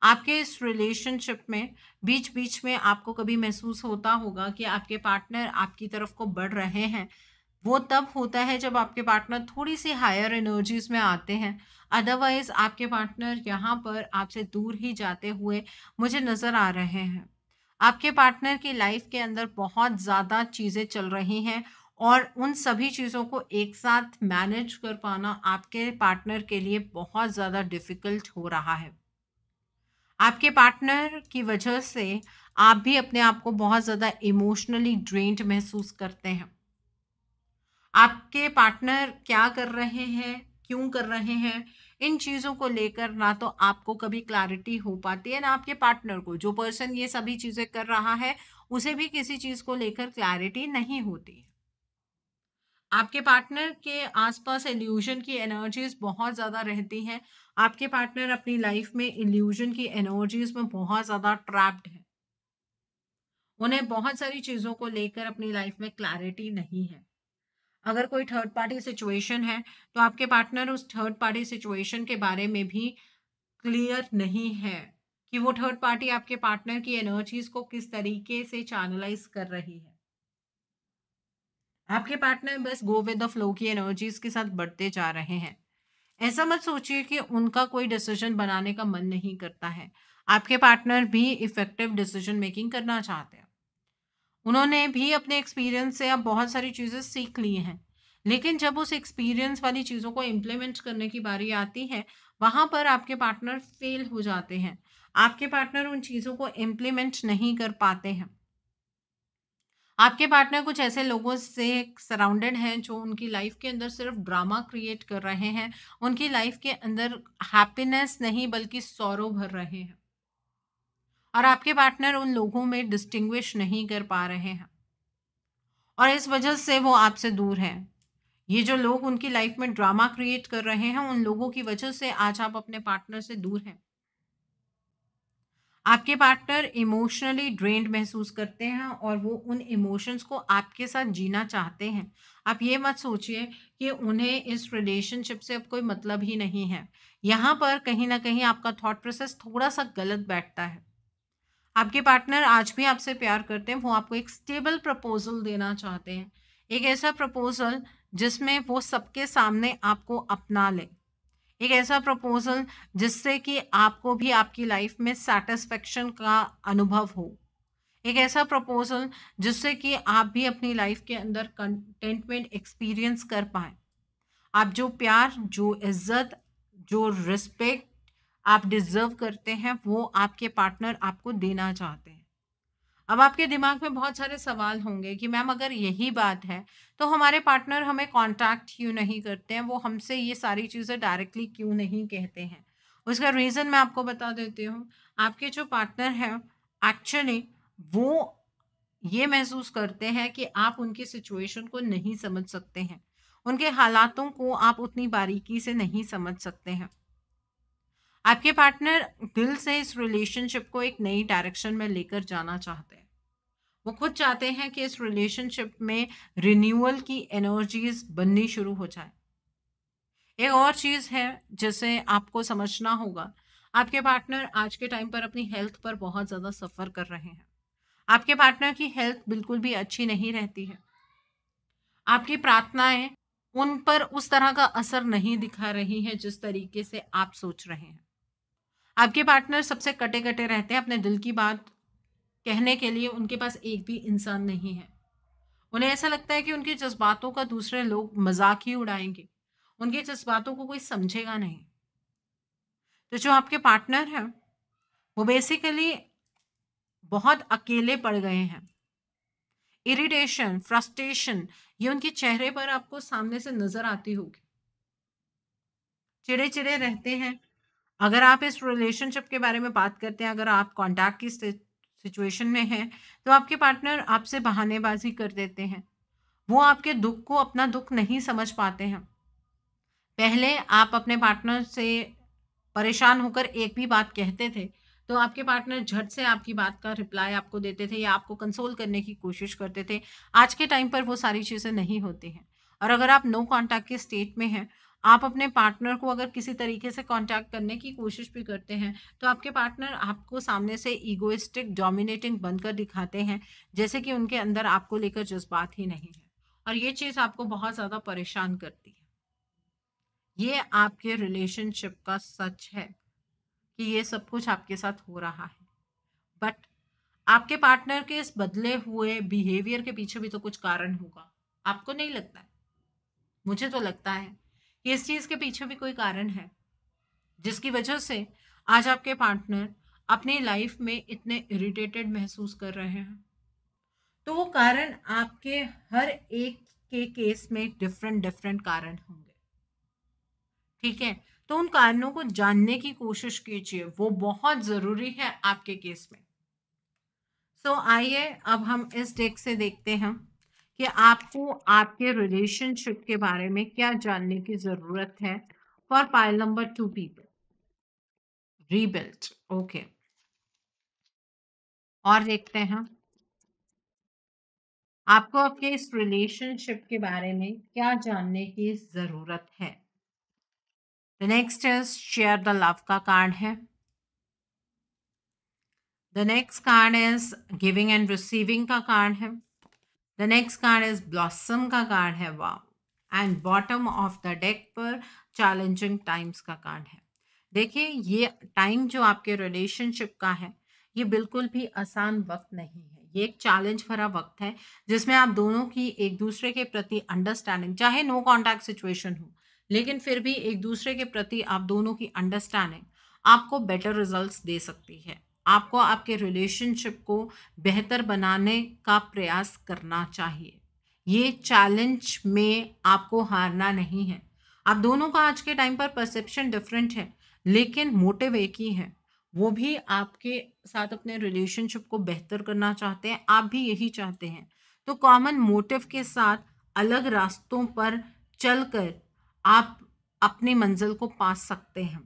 आपके इस रिलेशनशिप में बीच-बीच में आपको कभी महसूस होता होगा कि आपके पार्टनर आपकी तरफ को बढ़ रहे हैं। वो तब होता है जब आपके पार्टनर थोड़ी-सी हायर एनर्जीज़ में आते हैं। अदरवाइज़ आपके पार्टनर यहाँ पर आपसे दूर ही जाते हुए मुझे नज़र आ रहे हैं। आपके पार्टनर की लाइफ़ के अंदर बहुत ज़्यादा चीज़ें चल रही हैं और उन सभी चीज़ों को एक साथ मैनेज कर पाना आपके पार्टनर के लिए बहुत ज़्यादा डिफ़िकल्ट हो रहा है। आपके पार्टनर की वजह से आप भी अपने आप को बहुत ज़्यादा इमोशनली ड्रेन्ड महसूस करते हैं। आपके पार्टनर क्या कर रहे हैं, क्यों कर रहे हैं, इन चीज़ों को लेकर ना तो आपको कभी क्लैरिटी हो पाती है, ना आपके पार्टनर को। जो पर्सन ये सभी चीज़ें कर रहा है, उसे भी किसी चीज़ को लेकर क्लैरिटी नहीं होती है। आपके पार्टनर के आसपास इल्यूजन की एनर्जीज बहुत ज़्यादा रहती हैं। आपके पार्टनर अपनी लाइफ में इल्यूजन की एनर्जीज में बहुत ज़्यादा ट्रैप्ड है। उन्हें बहुत सारी चीज़ों को लेकर अपनी लाइफ में क्लैरिटी नहीं है। अगर कोई थर्ड पार्टी सिचुएशन है, तो आपके पार्टनर उस थर्ड पार्टी सिचुएशन के बारे में भी क्लियर नहीं है कि वो थर्ड पार्टी आपके पार्टनर की एनर्जीज़ को किस तरीके से चैनलाइज़ कर रही है। आपके पार्टनर बस गो विद द फ्लो की एनर्जीज़ के साथ बढ़ते जा रहे हैं। ऐसा मत सोचिए कि उनका कोई डिसीजन बनाने का मन नहीं करता है। आपके पार्टनर भी इफ़ेक्टिव डिसीजन मेकिंग करना चाहते हैं। उन्होंने भी अपने एक्सपीरियंस से अब बहुत सारी चीज़ें सीख ली हैं। लेकिन जब उस एक्सपीरियंस वाली चीज़ों को इम्प्लीमेंट करने की बारी आती है, वहाँ पर आपके पार्टनर फेल हो जाते हैं। आपके पार्टनर उन चीज़ों को इम्प्लीमेंट नहीं कर पाते हैं। आपके पार्टनर कुछ ऐसे लोगों से सराउंडेड हैं जो उनकी लाइफ के अंदर सिर्फ ड्रामा क्रिएट कर रहे हैं। उनकी लाइफ के अंदर हैप्पीनेस नहीं बल्कि सॉरो भर रहे हैं। और आपके पार्टनर उन लोगों में डिस्टिंग्विश नहीं कर पा रहे हैं। और इस वजह से वो आपसे दूर हैं। ये जो लोग उनकी लाइफ में ड्रामा क्रिएट कर रहे हैं, उन लोगों की वजह से आज आप अपने पार्टनर से दूर हैं। आपके पार्टनर इमोशनली ड्रेन्ड महसूस करते हैं और वो उन इमोशंस को आपके साथ जीना चाहते हैं। आप ये मत सोचिए कि उन्हें इस रिलेशनशिप से अब कोई मतलब ही नहीं है। यहाँ पर कहीं न कहीं आपका थॉट प्रोसेस थोड़ा-सा गलत बैठता है। आपके पार्टनर आज भी आपसे प्यार करते हैं, वो आपको एक स्टेबल प्रपोज़ल देना चाहते हैं। एक ऐसा प्रपोज़ल जिसमें वो सबके सामने आपको अपना लें। एक ऐसा प्रपोज़ल जिससे कि आपको भी आपकी लाइफ़ में सैटिस्फैक्शन का अनुभव हो। एक ऐसा प्रपोज़ल जिससे कि आप भी अपनी लाइफ़ के अंदर कंटेंटमेंट एक्सपीरियंस कर पाएँ। आप जो प्यार, जो इज़्ज़त, जो रिस्पेक्ट आप डिज़र्व करते हैं, वो आपके पार्टनर आपको देना चाहते हैं। अब आपके दिमाग में बहुत सारे सवाल होंगे कि मैम अगर यही बात है, तो हमारे पार्टनर हमें कॉन्टैक्ट क्यों नहीं करते हैं? वो हमसे ये सारी चीज़ें डायरेक्टली क्यों नहीं कहते हैं? उसका रीज़न मैं आपको बता देती हूँ। आपके जो पार्टनर हैं, एक्चुअली वो ये महसूस करते हैं कि आप उनकी सिचुएशन को नहीं समझ सकते हैं। उनके हालातों को आप उतनी बारीकी से नहीं समझ सकते हैं। आपके पार्टनर दिल से इस रिलेशनशिप को एक नई डायरेक्शन में लेकर जाना चाहते हैं। वो खुद चाहते हैं कि इस रिलेशनशिप में रिन्यूअल की एनर्जीज बननी शुरू हो जाए। एक और चीज़ है जिसे आपको समझना होगा। आपके पार्टनर आज के टाइम पर अपनी हेल्थ पर बहुत ज़्यादा सफ़र कर रहे हैं। आपके पार्टनर की हेल्थ बिल्कुल भी अच्छी नहीं रहती है। आपकी प्रार्थनाएं उन पर उस तरह का असर नहीं दिखा रही है जिस तरीके से आप सोच रहे हैं। आपके पार्टनर सबसे कटे कटे रहते हैं। अपने दिल की बात कहने के लिए उनके पास एक भी इंसान नहीं है। उन्हें ऐसा लगता है कि उनके जज़्बातों का दूसरे लोग मज़ाक ही उड़ाएँगे। उनके जज़्बातों को कोई समझेगा नहीं। तो जो आपके पार्टनर हैं, वो बेसिकली बहुत अकेले पड़ गए हैं। इरिटेशन, फ्रस्ट्रेशन ये उनके चेहरे पर आपको सामने से नज़र आती होगी। चिड़े-चिड़े रहते हैं। अगर आप इस रिलेशनशिप के बारे में बात करते हैं, अगर आप कॉन्टैक्ट की सिचुएशन में हैं, तो आपके पार्टनर आपसे बहानेबाज़ी कर देते हैं। वो आपके दुःख को अपना दुःख नहीं समझ पाते हैं। पहले आप अपने पार्टनर से परेशान होकर एक भी बात कहते थे, तो आपके पार्टनर झट से आपकी बात का रिप्लाई आपको देते थे या आपको कंसोल करने की कोशिश करते थे। आज के टाइम पर वो सारी चीज़ें नहीं होती हैं। और अगर आप नो कॉन्टैक्ट के स्टेट में हैं, आप अपने पार्टनर को अगर किसी तरीके से कॉन्टैक्ट करने की कोशिश भी करते हैं, तो आपके पार्टनर आपको सामने से ईगोइस्टिक, डोमिनेटिंग बनकर दिखाते हैं, जैसे कि उनके अंदर आपको लेकर जज़्बात ही नहीं है। और ये चीज़ आपको बहुत ज़्यादा परेशान करती है। ये आपके रिलेशनशिप का सच है कि ये सब कुछ आपके साथ हो रहा है। बट आपके पार्टनर के इस बदले हुए बिहेवियर के पीछे भी तो कुछ कारण होगा। आपको नहीं लगता है? मुझे तो लगता है कि इस चीज़ के पीछे भी कोई कारण है, जिसकी वजह से आज आपके पार्टनर अपनी लाइफ में इतने इरिटेटेड महसूस कर रहे हैं। तो वो कारण आपके हर एक के केस में डिफरेंट डिफरेंट कारण होंगे। ठीक है? तो उन कारणों को जानने की कोशिश कीजिए, वो बहुत ज़रूरी है आपके केस में। सो आइए अब हम इस डेक से देखते हैं कि आपको आपके रिलेशनशिप के बारे में क्या जानने की ज़रूरत है for pile number 2 people. Rebuild, okay. और देखते हैं आपको आपके इस रिलेशनशिप के बारे में क्या जानने की ज़रूरत है? The next is share the love का कार्ड है। The next card is giving and receiving का कार्ड है। The next card is blossom का कार्ड है, wow! And bottom of the deck पर चैलेंजिंग टाइम्स का कार्ड है। देखिए, ये टाइम जो आपके रिलेशनशिप का है, ये बिल्कुल भी आसान वक़्त नहीं है। ये एक चैलेंज भरा वक़्त है, जिसमें आप दोनों की एक-दूसरे के प्रति अंडरस्टैंडिंग, चाहे नो कॉन्टैक्ट सिचुएशन हो, लेकिन फिर भी एक-दूसरे के प्रति आप दोनों की अंडरस्टैंडिंग आपको बेटर रिज़ल्ट्स दे सकती है। आपको आपके रिलेशनशिप को बेहतर बनाने का प्रयास करना चाहिए। ये चैलेंज में आपको हारना नहीं है। आप दोनों का आज के टाइम पर परसेप्शन डिफरेंट है, लेकिन मोटिव एक ही है। वो भी आपके साथ अपने रिलेशनशिप को बेहतर करना चाहते हैं, आप भी यही चाहते हैं। तो कॉमन मोटिव के साथ अलग रास्तों पर चलकर आप अपनी मंज़िल को पा सकते हैं।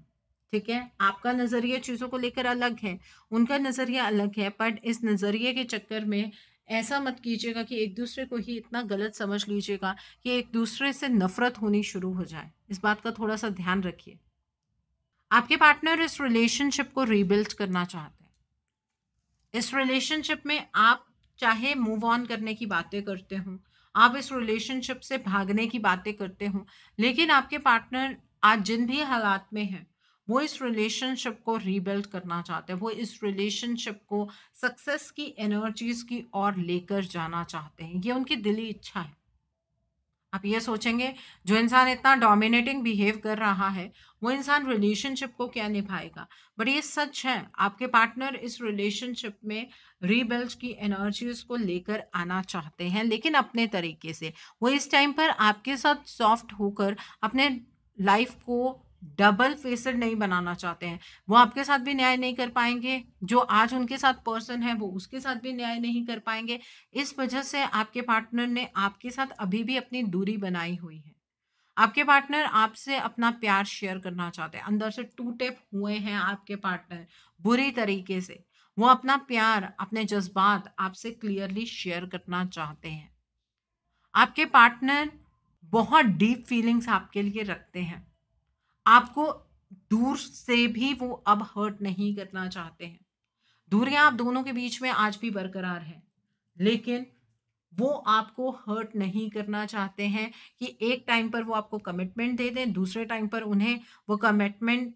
ठीक है? आपका नज़रिया चीज़ों को लेकर अलग है, उनका नज़रिया अलग है, बट इस नज़रिए के चक्कर में ऐसा मत कीजिएगा कि एक-दूसरे को ही इतना गलत समझ लीजिएगा कि एक-दूसरे से नफ़रत होनी शुरू हो जाए। इस बात का थोड़ा-सा ध्यान रखिए। आपके पार्टनर इस रिलेशनशिप को रीबिल्ड करना चाहते हैं। इस रिलेशनशिप में आप चाहे मूव ऑन करने की बातें करते हो, आप इस रिलेशनशिप से भागने की बातें करते हो, लेकिन आपके पार्टनर आज जिन भी हालात में हैं, वो इस रिलेशनशिप को रीबिल्ड करना चाहते हैं। वो इस रिलेशनशिप को सक्सेस की एनर्जीज़ की ओर लेकर जाना चाहते हैं। ये उनकी दिली इच्छा है। आप ये सोचेंगे, जो इंसान इतना डोमिनेटिंग बिहेव कर रहा है, वो इंसान रिलेशनशिप को क्या निभाएगा? बट ये सच है, आपके पार्टनर इस रिलेशनशिप में रीबिल्ड की एनर्जीज़ को लेकर आना चाहते हैं, लेकिन अपने तरीके से। वो इस टाइम पर आपके साथ सॉफ्ट होकर अपने लाइफ़ को डबल फेसेड नहीं बनाना चाहते हैं। वो आपके साथ भी न्याय नहीं कर पाएँगे, जो आज उनके साथ पर्सन है, वो उसके साथ भी न्याय नहीं कर पाएँगे। इस वजह से आपके पार्टनर ने आपके साथ अभी भी अपनी दूरी बनाई हुई है। आपके पार्टनर आपसे अपना प्यार शेयर करना चाहते हैं। अंदर से टूटे हुए हैं आपके पार्टनर बुरी तरीके से। वो अपना प्यार, अपने जज़्बात आपसे क्लियरली शेयर करना चाहते हैं। आपके पार्टनर बहुत डीप फीलिंग्स आपके लिए रखते हैं। आपको दूर से भी वो अब हर्ट नहीं करना चाहते हैं। दूरियाँ आप दोनों के बीच में आज भी बरकरार है, लेकिन वो आपको हर्ट नहीं करना चाहते हैं कि एक टाइम पर वो आपको कमिटमेंट दे दें, दूसरे टाइम पर उन्हें वो कमिटमेंट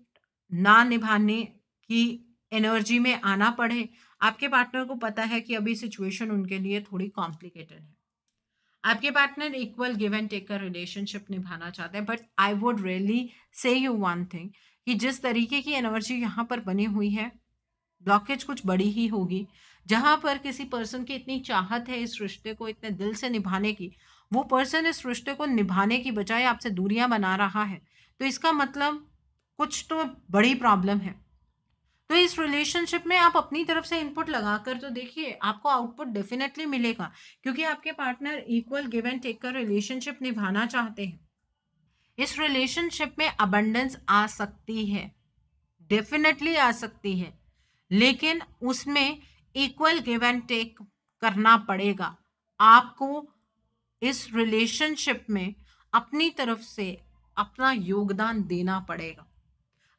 ना निभाने की एनर्जी में आना पड़े। आपके पार्टनर को पता है कि अभी सिचुएशन उनके लिए थोड़ी कॉम्प्लिकेटेड है। आपके partner equal give and take का रिलेशनशिप निभाना चाहते हैं, but I would really say you one thing कि जिस तरीके की एनर्जी यहाँ पर बनी हुई है, ब्लॉकेज कुछ बड़ी ही होगी। जहाँ पर किसी पर्सन की इतनी चाहत है इस रिश्ते को इतने दिल से निभाने की, वो पर्सन इस रिश्ते को निभाने की बजाय आपसे दूरियां बना रहा है, तो इसका मतलब कुछ तो बड़ी प्रॉब्लम है। तो इस रिलेशनशिप में आप अपनी तरफ से इनपुट लगाकर तो देखिए, आपको आउटपुट डेफिनेटली मिलेगा, क्योंकि आपके partner equal give and take का रिलेशनशिप निभाना चाहते हैं। इस रिलेशनशिप में अबंडेंस आ सकती है, डेफिनेटली आ सकती है, लेकिन उसमें इक्वल गिव एंड टेक करना पड़ेगा। आपको इस रिलेशनशिप में अपनी तरफ से अपना योगदान देना पड़ेगा।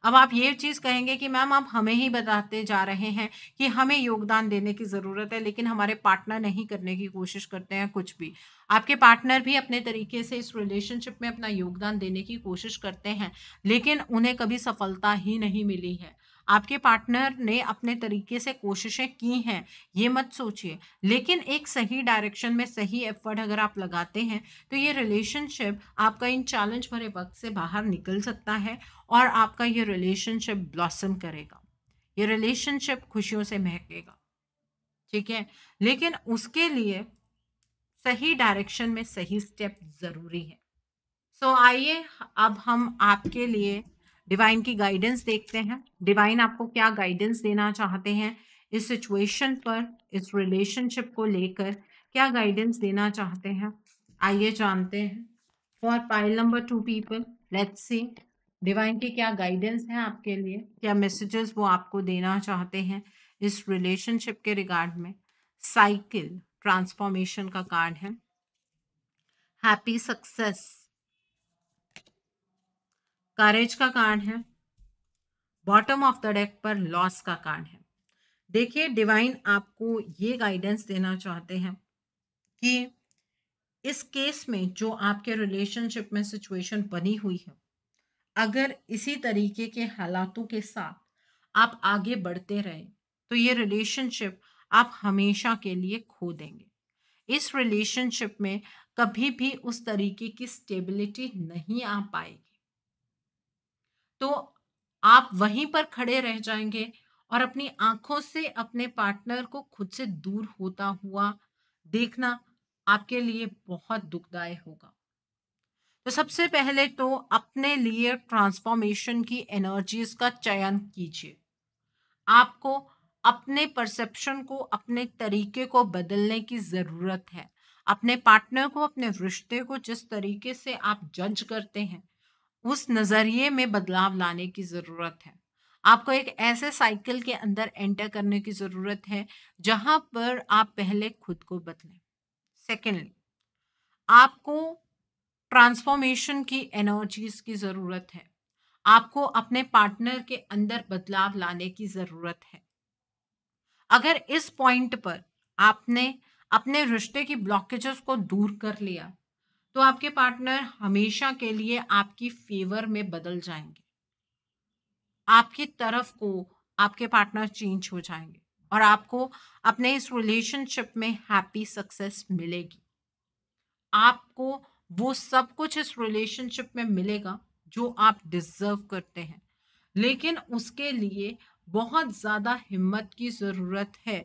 अब आप ये चीज़ कहेंगे कि मैम आप हमें ही बताते जा रहे हैं कि हमें योगदान देने की ज़रूरत है, लेकिन हमारे पार्टनर नहीं करने की कोशिश करते हैं कुछ भी। आपके पार्टनर भी अपने तरीके से इस रिलेशनशिप में अपना योगदान देने की कोशिश करते हैं, लेकिन उन्हें कभी सफलता ही नहीं मिली है। आपके पार्टनर ने अपने तरीके से कोशिशें की हैं, ये मत सोचिए, लेकिन एक सही डायरेक्शन में सही एफर्ट अगर आप लगाते हैं, तो ये रिलेशनशिप आपका इन चैलेंज भरे वक़्त से बाहर निकल सकता है और आपका ये रिलेशनशिप ब्लॉसम करेगा। ये रिलेशनशिप खुशियों से महकेगा, ठीक है? लेकिन उसके लिए सही डायरेक्शन में सही स्टेप ज़रूरी है। सो आइए अब हम आपके लिए डिवाइन की गाइडेंस देखते हैं। डिवाइन आपको क्या गाइडेंस देना चाहते हैं इस सिचुएशन पर, इस रिलेशनशिप को लेकर क्या गाइडेंस देना चाहते हैं? आइए जानते हैं। For pile number 2 people, let's see divine की क्या गाइडेंस है आपके लिए, क्या मैसेजेस वो आपको देना चाहते हैं इस रिलेशनशिप के रिगार्ड में। साइकिल, ट्रांसफॉर्मेशन का कार्ड है, हैप्पी सक्सेस, करेज का कार्ड है, बॉटम ऑफ द डेक पर लॉस का कार्ड है। देखिए, डिवाइन आपको ये गाइडेंस देना चाहते हैं कि इस केस में जो आपके रिलेशनशिप में सिचुएशन बनी हुई है, अगर इसी तरीके के हालातों के साथ आप आगे बढ़ते रहे तो ये रिलेशनशिप आप हमेशा के लिए खो देंगे। इस रिलेशनशिप में कभी भी उस तरीके की स्टेबिलिटी नहीं आ पाएगी। तो आप वहीं पर खड़े रह जाएंगे और अपनी आंखों से अपने पार्टनर को खुद से दूर होता हुआ देखना आपके लिए बहुत दुखदायक होगा। तो सबसे पहले तो अपने लिए ट्रांसफॉर्मेशन की एनर्जीज का चयन कीजिए। आपको अपने परसेप्शन को, अपने तरीके को बदलने की ज़रूरत है। अपने पार्टनर को, अपने रिश्ते को जिस तरीके से आप जज करते हैं, उस नज़रिए में बदलाव लाने की ज़रूरत है। आपको एक ऐसे साइकिल के अंदर एंटर करने की ज़रूरत है, जहाँ पर आप पहले खुद को बदलें। सेकेंडली, आपको ट्रांसफॉर्मेशन की एनर्जीज की ज़रूरत है। आपको अपने पार्टनर के अंदर बदलाव लाने की ज़रूरत है। अगर इस पॉइंट पर आपने अपने रिश्ते की ब्लॉकेजेस को दूर कर लिया, तो आपके पार्टनर हमेशा के लिए आपकी फेवर में बदल जाएंगे। आपकी तरफ को आपके पार्टनर चेंज हो जाएंगे और आपको अपने इस रिलेशनशिप में हैप्पी सक्सेस मिलेगी। आपको वो सब कुछ इस रिलेशनशिप में मिलेगा जो आप डिजर्व करते हैं, लेकिन उसके लिए बहुत ज़्यादा हिम्मत की ज़रूरत है,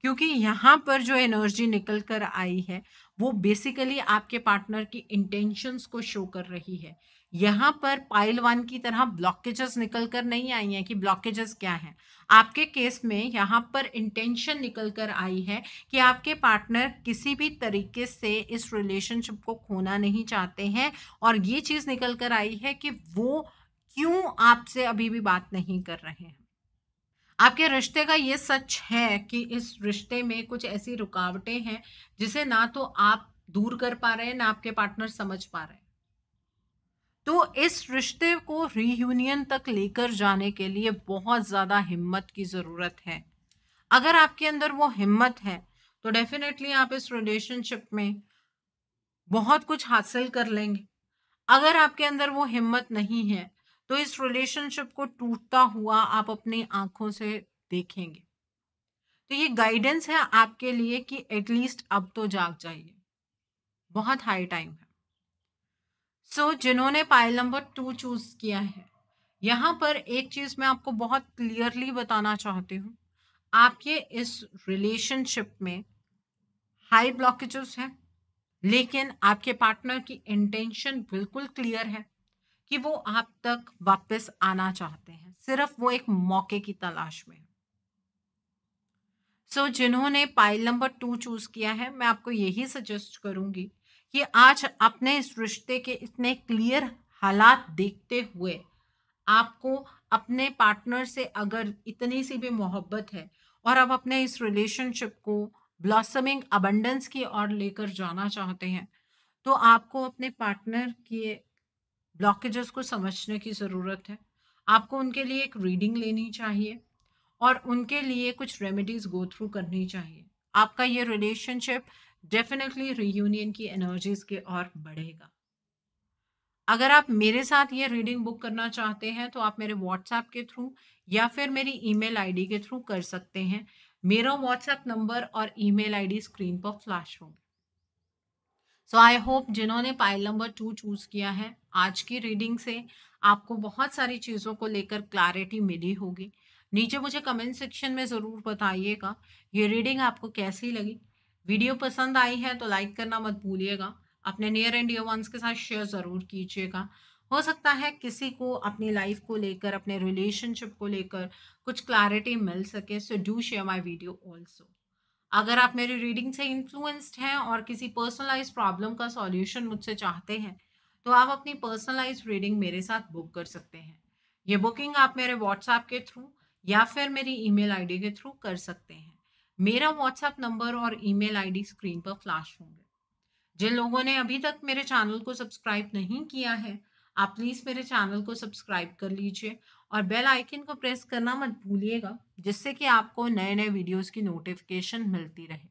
क्योंकि यहाँ पर जो एनर्जी निकल कर आई है वो बेसिकली आपके पार्टनर की इंटेंशंस को शो कर रही है। यहाँ पर पाइल वन की तरह ब्लॉकेजेस निकल कर नहीं आई हैं कि ब्लॉकेजेस क्या हैं। आपके केस में यहाँ पर इंटेंशन निकल कर आई है कि आपके पार्टनर किसी भी तरीके से इस रिलेशनशिप को खोना नहीं चाहते हैं, और ये चीज़ निकल कर आई है कि वो क्यों आपसे अभी भी बात नहीं कर रहे हैं। आपके रिश्ते का ये सच है कि इस रिश्ते में कुछ ऐसी रुकावटें हैं जिसे ना तो आप दूर कर पा रहे हैं, ना आपके पार्टनर समझ पा रहे हैं। तो इस रिश्ते को रीयूनियन तक लेकर जाने के लिए बहुत ज़्यादा हिम्मत की ज़रूरत है। अगर आपके अंदर वो हिम्मत है तो डेफिनेटली आप इस रिलेशनशिप में बहुत कुछ हासिल कर लेंगे। अगर आपके अंदर वो हिम्मत नहीं है तो इस रिलेशनशिप को टूटता हुआ आप अपनी आंखों से देखेंगे। तो ये गाइडेंस है आपके लिए कि एटलीस्ट अब तो जाग जाइए, बहुत हाई टाइम है। सो जिन्होंने पाइल नंबर 2 चूज किया है, यहाँ पर एक चीज मैं आपको बहुत क्लियरली बताना चाहती हूँ। आपके इस रिलेशनशिप में हाई ब्लॉकेजेस हैं, लेकिन आपके पार्टनर की इंटेंशन बिल्कुल क्लियर है कि वो आप तक वापस आना चाहते हैं, सिर्फ वो एक मौके की तलाश में है। जिन्होंने पाइल नंबर 2 चूज किया है, मैं आपको यही सजेस्ट करूंगी कि आज अपने इस रिश्ते के इतने क्लियर हालात देखते हुए आपको अपने पार्टनर से अगर इतनी सी भी मोहब्बत है और आप अपने इस रिलेशनशिप को ब्लॉसमिंग अबंडेंस की ओर लेकर जाना चाहते हैं, तो आपको अपने पार्टनर के ब्लॉकेजेस को समझने की ज़रूरत है। आपको उनके लिए एक रीडिंग लेनी चाहिए और उनके लिए कुछ रेमेडीज गो थ्रू करनी चाहिए। आपका ये रिलेशनशिप डेफिनेटली रीयूनियन की एनर्जीज के ओर बढ़ेगा। अगर आप मेरे साथ ये रीडिंग बुक करना चाहते हैं तो आप मेरे व्हाट्सएप के थ्रू या फिर मेरी ईमेल आईडी के थ्रू कर सकते हैं। मेरा व्हाट्सएप नंबर और ईमेल आईडी स्क्रीन पर फ्लैश होगी। सो आई होप जिन्होंने पाइल नंबर 2 चूज किया है, आज की रीडिंग से आपको बहुत सारी चीज़ों को लेकर क्लैरिटी मिली होगी। नीचे मुझे कमेंट सेक्शन में ज़रूर बताइएगा ये रीडिंग आपको कैसी लगी। वीडियो पसंद आई है तो लाइक करना मत भूलिएगा। अपने नियर एंड डियर वंस के साथ शेयर ज़रूर कीजिएगा। हो सकता है किसी को अपनी लाइफ को लेकर, अपने रिलेशनशिप को लेकर कुछ क्लैरिटी मिल सके। So do share my video also. अगर आप मेरी रीडिंग से इन्फ्लुएंस्ड हैं और किसी पर्सनलाइज प्रॉब्लम का सॉल्यूशन मुझसे चाहते हैं, तो आप अपनी पर्सनलाइज रीडिंग मेरे साथ बुक कर सकते हैं। ये बुकिंग आप मेरे व्हाट्सएप के थ्रू या फिर मेरी ईमेल आईडी के थ्रू कर सकते हैं। मेरा व्हाट्सएप नंबर और ईमेल आईडी स्क्रीन पर फ्लैश होंगे। जिन लोगों ने अभी तक मेरे चैनल को सब्सक्राइब नहीं किया है, आप प्लीज़ मेरे चैनल को सब्सक्राइब कर लीजिए और बेल आइकन को प्रेस करना मत भूलिएगा, जिससे कि आपको नए-नए वीडियोज़ की नोटिफ़िकेशन मिलती रहे।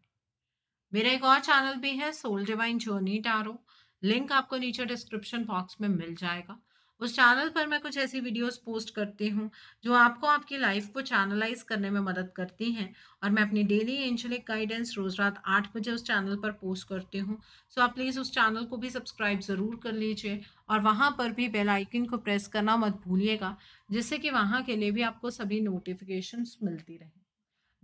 मेरा एक और चैनल भी है soul divine journey tarot, link आपको नीचे डिस्क्रिप्शन बॉक्स में मिल जाएगा। उस चैनल पर मैं कुछ ऐसी वीडियोस पोस्ट करती हूँ जो आपको आपकी लाइफ को चैनलाइज करने में मदद करती हैं, और मैं अपनी डेली एंजलिक गाइडेंस रोज रात 8 बजे उस चैनल पर पोस्ट करती हूँ। सो आप प्लीज़ उस चैनल को भी सब्सक्राइब ज़रूर कर लीजिए और वहाँ पर भी बेल आइकन को प्रेस करना मत भूलिएगा, जिससे कि वहाँ के लिए भी आपको सभी नोटिफिकेशंस मिलती रहे।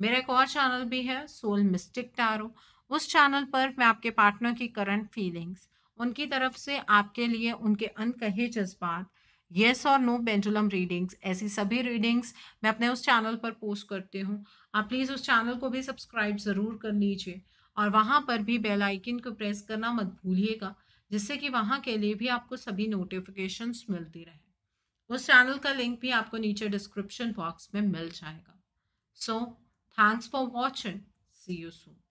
मेरा एक और चैनल भी है सोल मिस्टिक टैरो। उस चैनल पर मैं आपके पार्टनर की करंट फीलिंग्स, उनकी तरफ से आपके लिए उनके अनकहे जज्बात, येस और नो पेंडुलम रीडिंग्स, ऐसी सभी रीडिंग्स मैं अपने उस चैनल पर पोस्ट करती हूँ। आप प्लीज़ उस चैनल को भी सब्सक्राइब ज़रूर कर लीजिए और वहाँ पर भी बेल आइकन को प्रेस करना मत भूलिएगा, जिससे कि वहाँ के लिए भी आपको सभी नोटिफिकेशंस मिलती रहे। उस चैनल का लिंक भी आपको नीचे डिस्क्रिप्शन बॉक्स में मिल जाएगा। So, thanks for watching. See you soon.